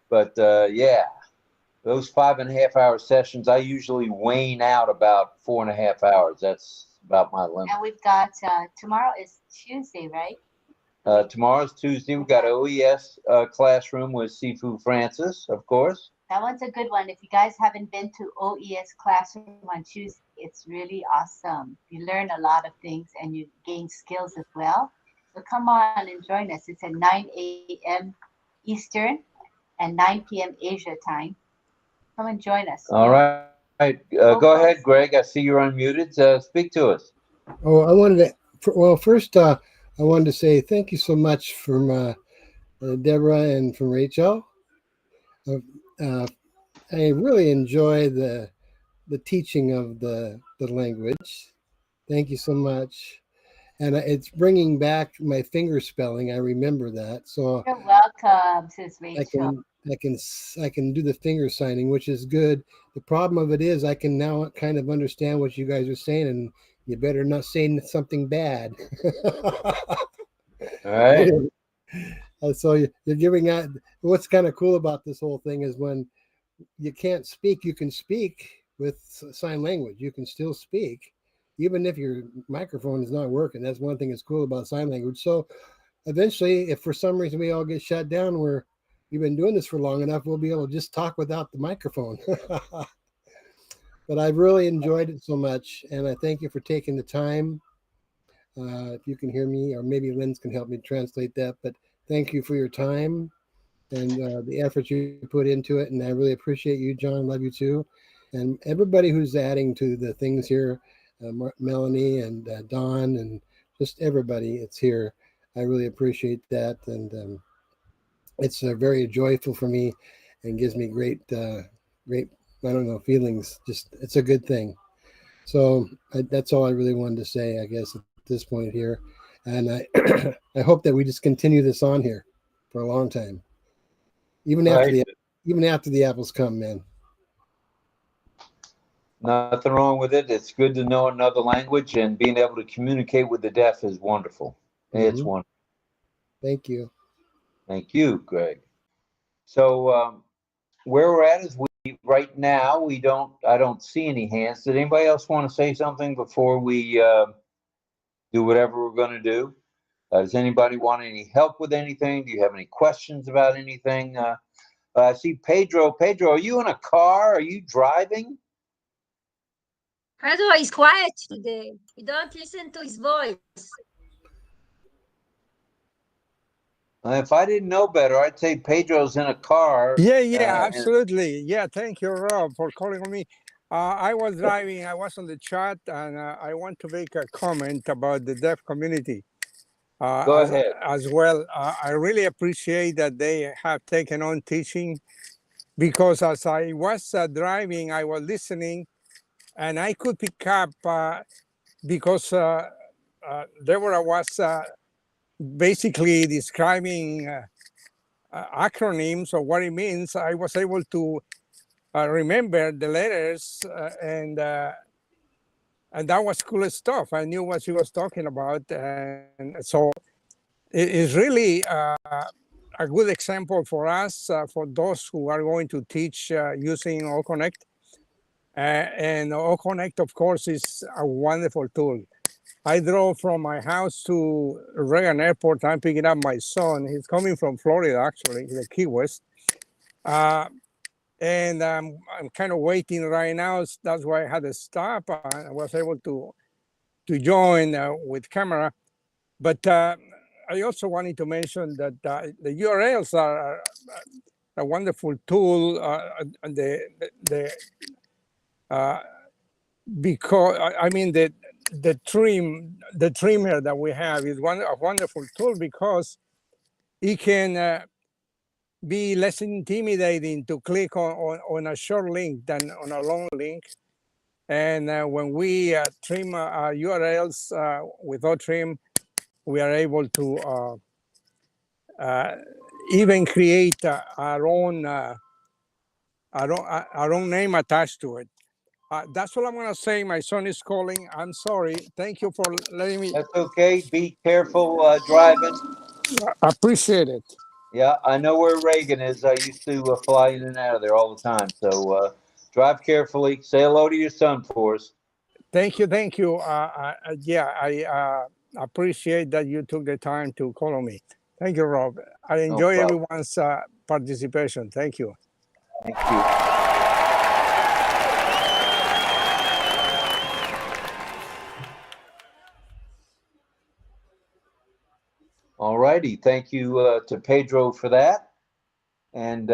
But yeah, those 5.5 hour sessions, I usually wane out about 4.5 hours. That's about my limit. And we've got tomorrow is Tuesday, right? Tomorrow's Tuesday. We've got OES classroom with Sifu Francis, of course. That one's a good one. If you guys haven't been to OES classroom on Tuesday, it's really awesome. You learn a lot of things and you gain skills as well. So come on and join us. It's at 9 a.m. Eastern and 9 p.m. Asia time. Come and join us. All right. Go ahead, Greg. I see you're unmuted. Speak to us. Oh, I wanted to, well, first, I wanted to say thank you so much from Deborah and from Rachel. I really enjoy the teaching of the language. Thank you so much. And it's bringing back my finger spelling. I remember that. So you're welcome, Sis Rachel. I can do the finger signing, which is good. The problem of it is I can now kind of understand what you guys are saying, and you better not say something bad. All right. So you're giving out. What's kind of cool about this whole thing is when you can't speak, you can speak with sign language. You can still speak, even if your microphone is not working. That's one thing that's cool about sign language. So eventually, if for some reason we all get shut down, we've been doing this for long enough, we'll be able to just talk without the microphone. But I've really enjoyed it so much, and I thank you for taking the time. If you can hear me, or maybe Lynn can help me translate that, but thank you for your time and the effort you put into it, and I really appreciate you, John. Love you too, and everybody who's adding to the things here, Melanie and Don and just everybody. It's here. I really appreciate that, and it's very joyful for me, and gives me great, great. I don't know, feelings. Just it's a good thing. So that's all I really wanted to say, I guess, at this point here, and I I hope that we just continue this on here for a long time, even after Right. the apples come, man. Nothing wrong with it. It's good to know another language, and being able to communicate with the deaf is wonderful. It's Mhm. wonderful. Thank you. Thank you, Greg. So where we're at is right now I don't see any hands. Did anybody else want to say something before we do whatever we're going to do? Does anybody want any help with anything? Do you have any questions about anything? I see Pedro. Pedro, are you in a car? Are you driving? Pedro is quiet today. You don't listen to his voice. If I didn't know better, I'd say Pedro's in a car. Yeah, And absolutely. Yeah, thank you, Rob, for calling on me. I was driving, I was on the chat, and I want to make a comment about the deaf community go ahead. as well. I really appreciate that they have taken on teaching, because as I was driving, I was listening, and I could pick up because Deborah was basically describing acronyms or what it means. I was able to remember the letters, and that was cool stuff. I knew what she was talking about, and so it is really a good example for us, for those who are going to teach using OCONNECT. And OCONNECT, of course, is a wonderful tool. I drove from my house to Reagan Airport. I'm picking up my son. He's coming from Florida, actually, the Key West. And I'm kind of waiting right now. That's why I had to stop. I was able to join with camera. But I also wanted to mention that the URLs are a wonderful tool. Because I mean the trimmer that we have is a wonderful tool, because it can be less intimidating to click on a short link than on a long link. And when we trim URLs without trim, we are able to even create our own name attached to it. That's all I'm going to say. My son is calling. I'm sorry. Thank you for letting me. That's okay. Be careful driving. Appreciate it. Yeah, I know where Reagan is. I used to fly in and out of there all the time. So drive carefully. Say hello to your son for us. Thank you. Thank you. Yeah, I appreciate that you took the time to call on me. Thank you, Rob. I enjoy everyone's participation. Thank you. Thank you. All righty. Thank you to Pedro for that. And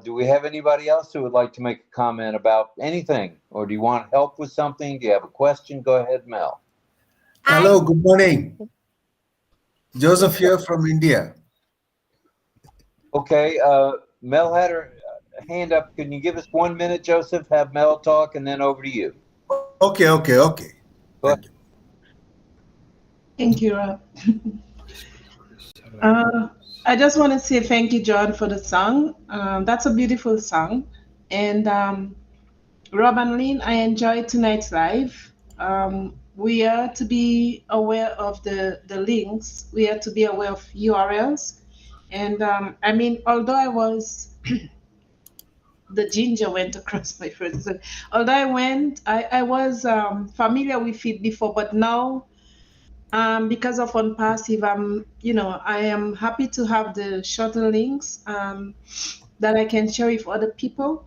do we have anybody else who would like to make a comment about anything? Or do you want help with something? Do you have a question? Go ahead, Mel. Hello, good morning. Joseph here from India. Okay, Mel had her hand up. Can you give us 1 minute, Joseph? Have Mel talk, and then over to you. Okay. Go ahead. Thank you, Rob. I just want to say thank you, John, for the song. That's a beautiful song. And Rob and Lynn, I enjoyed tonight's live. We are to be aware of the links. We are to be aware of URLs. And I mean, although I was, the ginger went across my face. So, although I was familiar with it before, but now, because of OnPassive, I am happy to have the shorter links that I can share with other people.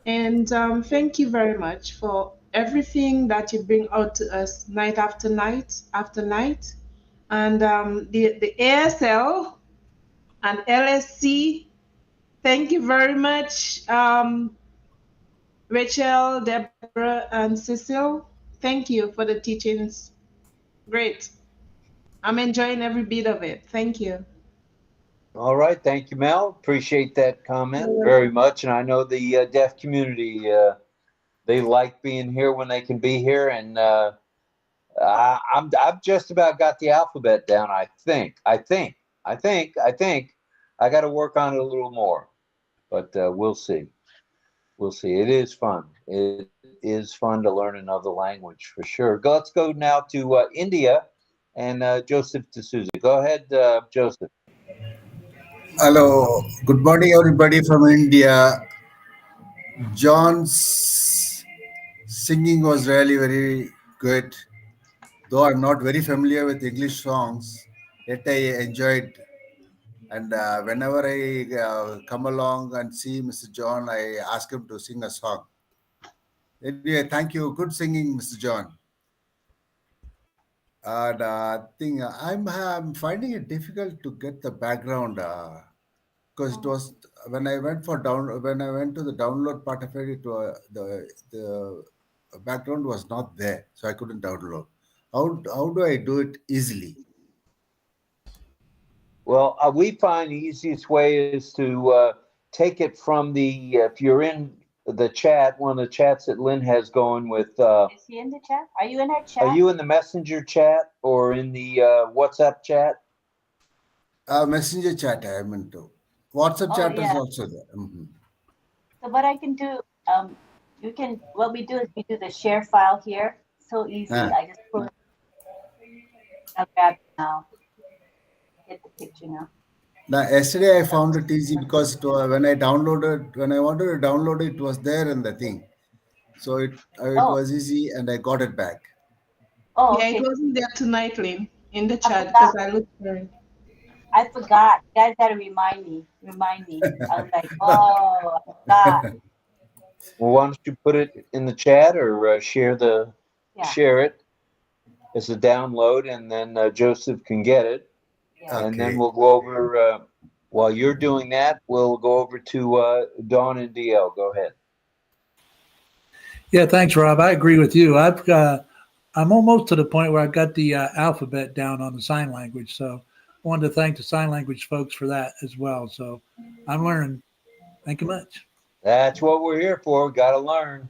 And thank you very much for everything that you bring out to us night after night after night. And the ASL and LSC, thank you very much. Rachel, Deborah, and Cecile, thank you for the teachings. Great. I'm enjoying every bit of it. Thank you. All right. Thank you, Mel. Appreciate that comment You're very welcome. much. And I know the deaf community, they like being here when they can be here. And I've just about got the alphabet down. I think. I got to work on it a little more, but we'll see. We'll see. It is fun. It is fun to learn another language for sure. Let's go now to India and Joseph D'Souza. Go ahead, Joseph. Hello, good morning, everybody from India. John's singing was really very good. Though I'm not very familiar with English songs, yet I enjoyed. And whenever I come along and see Mr. John, I ask him to sing a song. Anyway, thank you. Good singing, Mr. John. And I'm finding it difficult to get the background because it was when I went to the download part of it, the background was not there, so I couldn't download. How do I do it easily? Well, we find the easiest way is to take it from the, if you're in the chat, one of the chats that Lynn has going with. Is he in the chat? Are you in our chat? Are you in the Messenger chat or in the WhatsApp chat? Messenger chat I am into. WhatsApp chat is Yeah. also there. So what I can do, what we do is we do the share file here. So easy. I just put it. I'll grab it now. Get the picture now. Now, yesterday I found it easy because when I wanted to download it, it was there in the thing. So it was easy and I got it back. Oh, Yeah, okay. it wasn't there tonight, Lynn, in the chat because I looked for it. I forgot. You guys gotta remind me. I was like, oh, I forgot. Well, why don't you put it in the chat or share it as a download, and then Joseph can get it. Yeah. And then we'll go over, while you're doing that, we'll go over to Dawn and DL. Go ahead. Yeah, thanks, Rob. I agree with you. I'm almost to the point where I've got the alphabet down on the sign language. So I wanted to thank the sign language folks for that as well. So I'm learning. Thank you much. That's what we're here for. We got to learn.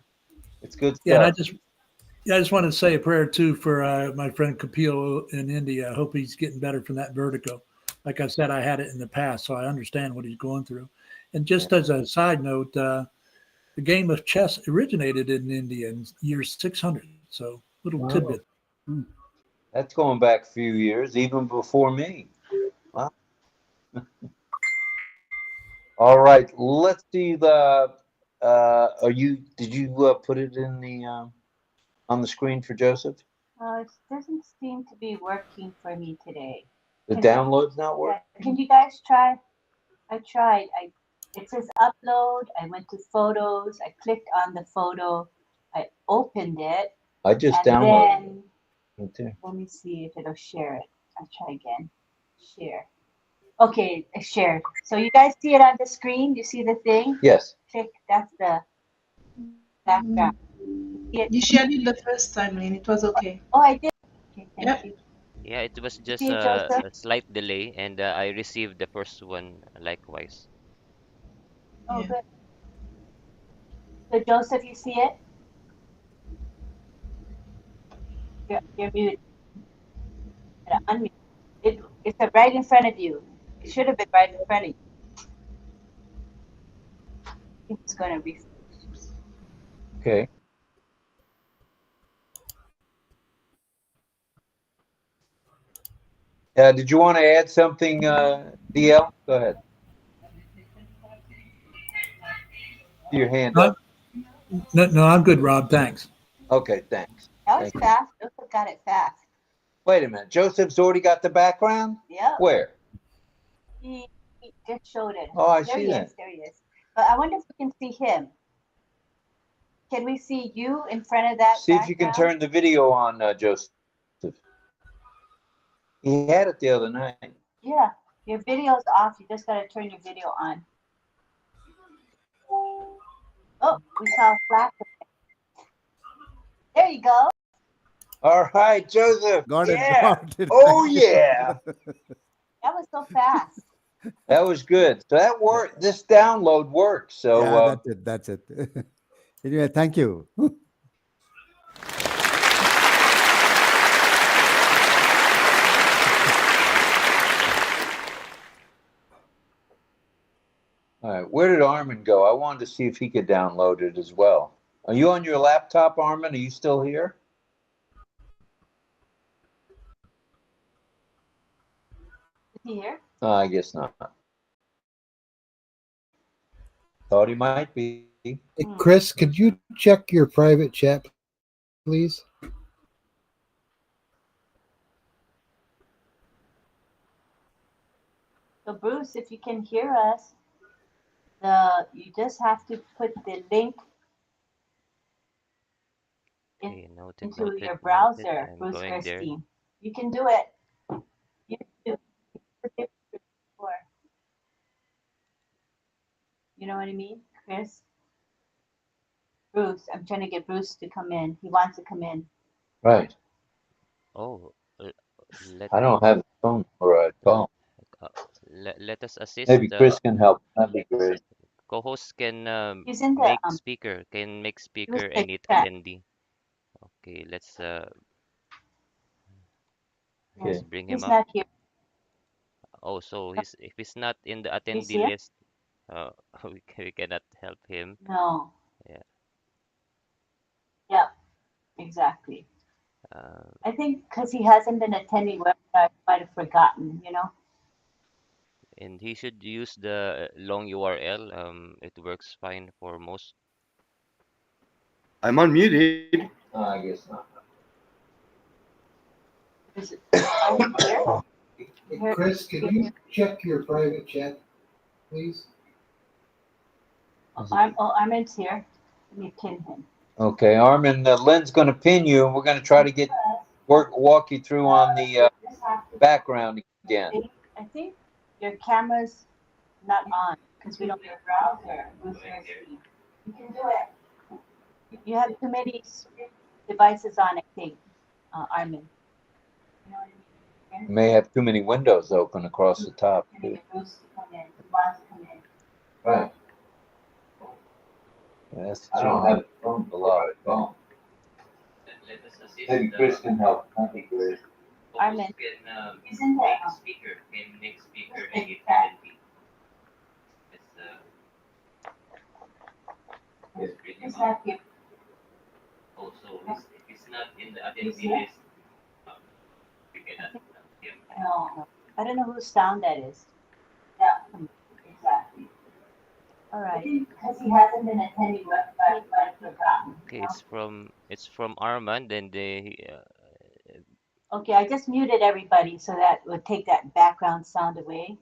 It's good stuff. Yeah, and I just wanted to say a prayer too for my friend Kapil in India. I hope he's getting better from that vertigo. Like I said, I had it in the past, so I understand what he's going through. And just as a side note, the game of chess originated in India in year 600. So little tidbit. That's going back a few years, even before me. Wow. All right, let's see the. Did you put it in the on the screen for Joseph? It doesn't seem to be working for me today. The download's not working? Can you guys try? I tried. It says upload. I went to photos. I clicked on the photo. I opened it. I just downloaded it. Let me see if it'll share it. I'll try again. Share. Okay, it's shared. So you guys see it on the screen? You see the thing? Yes. Click. That's the background. You shared it the first time, Lynn. It was okay. Oh, I did. Okay, thank you. Yeah, it was just See it, Joseph? a slight delay, and I received the first one likewise. Oh, good. So, Joseph, you see it? You're muted. Unmute. It's right in front of you. It should have been right in front of you. It's going to be. Okay. Did you want to add something, DL? Go ahead. Your hand up. No, I'm good, Rob. Thanks. Okay, thanks. That was fast. Joseph got it fast. Wait a minute. Joseph's already got the background? Yeah. Where? He just showed it. Oh, I there see he that. Is. There he is. But I wonder if we can see him. Can we see you in front of that? See if you can turn the video on, Joseph. He had it the other night. Yeah, your video's off. You just got to turn your video on. Oh, we saw a flash. There you go. All right, Joseph. Got it. Yeah. Got it. Oh, Thank you. yeah. That was so fast. That was good. So that worked. This download works. So Yeah, that's it. That's it. Anyway, thank you. all right, where did Armin go? I wanted to see if he could download it as well. Are you on your laptop, Armin? Are you still here? Is he here? I guess not. Thought he might be. Hey, Chris, could you check your private chat, please? So Bruce, if you can hear us, you just have to put the link Okay, noted, into noted, your noted. browser, I'm Bruce going there. Gerstein. You can do it. You can do it. You know what I mean, Chris? Bruce, I'm trying to get Bruce to come in. He wants to come in. Right. Oh, let I don't have a phone or a call. let us assist. Maybe Chris can help. That'd be great. Co-host can He's in the make speaker. he was Any chat. attendee. Okay, let's Okay. bring him He's up. not here. Oh, so if he's not in the You attendee see him? list, we cannot help him. No. Yeah. Yeah, exactly. Um, I think because he hasn't been attending webinars, I might have forgotten, you know? and he should use the long URL. It works fine for most. I'm unmuted. I guess not. Is it, are you here? Hey, Chris, could you check your private chat, please? Armin's here. Let me pin him. Okay, Armin, Lynn's going to pin you, and we're going to try to walk you through on the background again. I think your camera's not on because we don't have a browser. You can do it. You have too many devices on, I think, Armin. You know what I mean? You may have too many windows open across the top. Too. Right. Yes, I don't have a lot. Maybe Chris can help. That'd be great. Armin. Can make speaker any attendee. It's not here. Also, if he's not in the attendee list, we cannot help him. No, I don't know whose sound that is. Yeah, exactly. All right. Because he hasn't been attending website, I've forgotten. Okay, it's from Armand, and Okay, I just muted everybody so that would take that background sound away.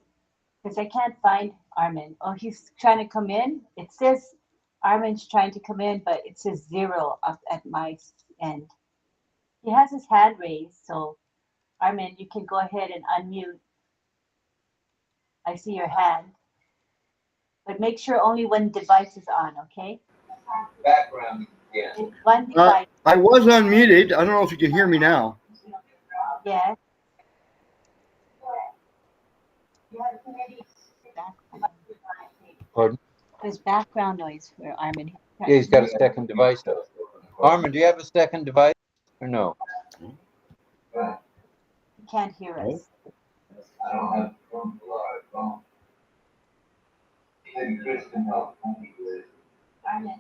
Because I can't find Armin. Oh, he's trying to come in. It says Armin's trying to come in, but it says 0 up at my end. He has his hand raised, so Armin, you can go ahead and unmute. I see your hand. But make sure only one device is on, okay? Background, yeah. One device. I was unmuted. I don't know if you can hear me now. Yes. Pardon? There's background noise for Armin. Yeah, he's got a second device though. Armin, do you have a second device or no? He can't hear us. I don't have a phone. Maybe Chris can help. Armin.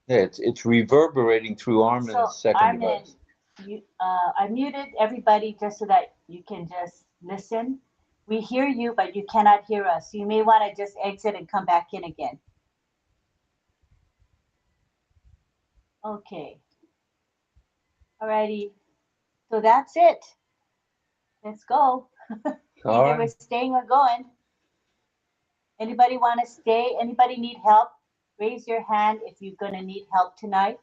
Yeah, it's reverberating through Armin's second Armin, device. I muted everybody just so that you can just listen. We hear you, but you cannot hear us. You may want to just exit and come back in again. Okay. Alrighty. So that's it. Let's go. All Either we're right. staying or going. Anybody want to stay? Anybody need help? Raise your hand if you're going to need help tonight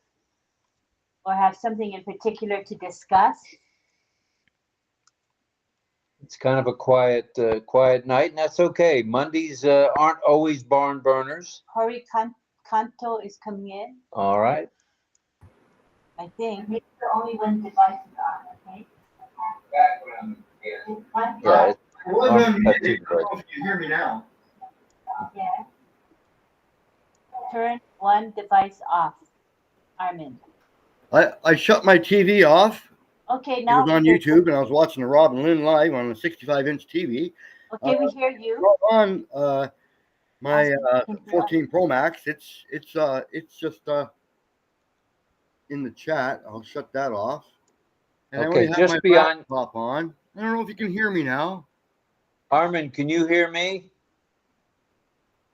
or have something in particular to discuss. It's kind of a quiet night, and that's okay. Mondays aren't always barn burners. Hori Kanto is coming in. All right. I think. It's the only one device is on, okay? Yeah, it's I was on unmuted. I two don't know if you can hear me now. Yeah. Turn one device off, Armin. I shut my TV off. Okay, It now was on we hear you. YouTube, and I was watching the Robin Lynn live on a 65-inch TV. Okay, we hear you. On my Ask if you can hear us. 14 Pro Max, it's just in the chat. I'll shut that off. And I Okay, only have just my be on. laptop on. I don't know if you can hear me now. Armin, can you hear me?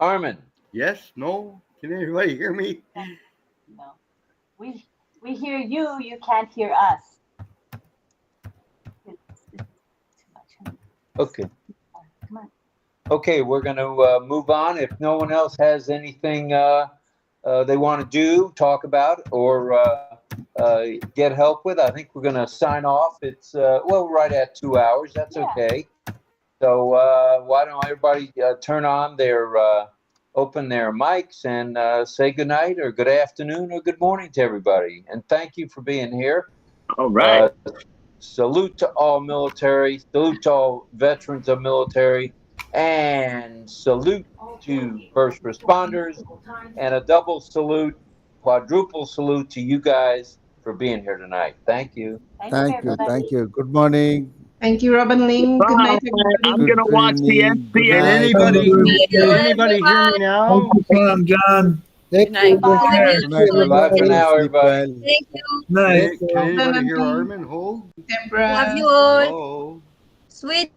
Armin. Yes? No? Can anybody hear me? No. We hear you, you can't hear us. Okay. Come on. Okay, we're going to move on. If no one else has anything they want to do, talk about, or get help with, I think we're going to sign off. It's, well, right at 2 hours. That's okay. So why don't everybody turn on their, open their mics and say good night or good afternoon or good morning to everybody. And thank you for being here. All right. Salute to all military, salute to all veterans of military, and salute to first responders, and a double salute, quadruple salute to you guys for being here tonight. Thank you. Thank you. Thank you. Good morning. Thank you, Robin Ling. Good night, I'm everybody. going to watch the evening. Good NCAA. night. Can anybody hear me now? Thank you, Tom, John. Thank you. Good night, Bye for everybody. now, Sleep everybody. well. Thank you. Night. Can anybody hear Armin? Hold. Deborah. Love you all. Hello. Sweet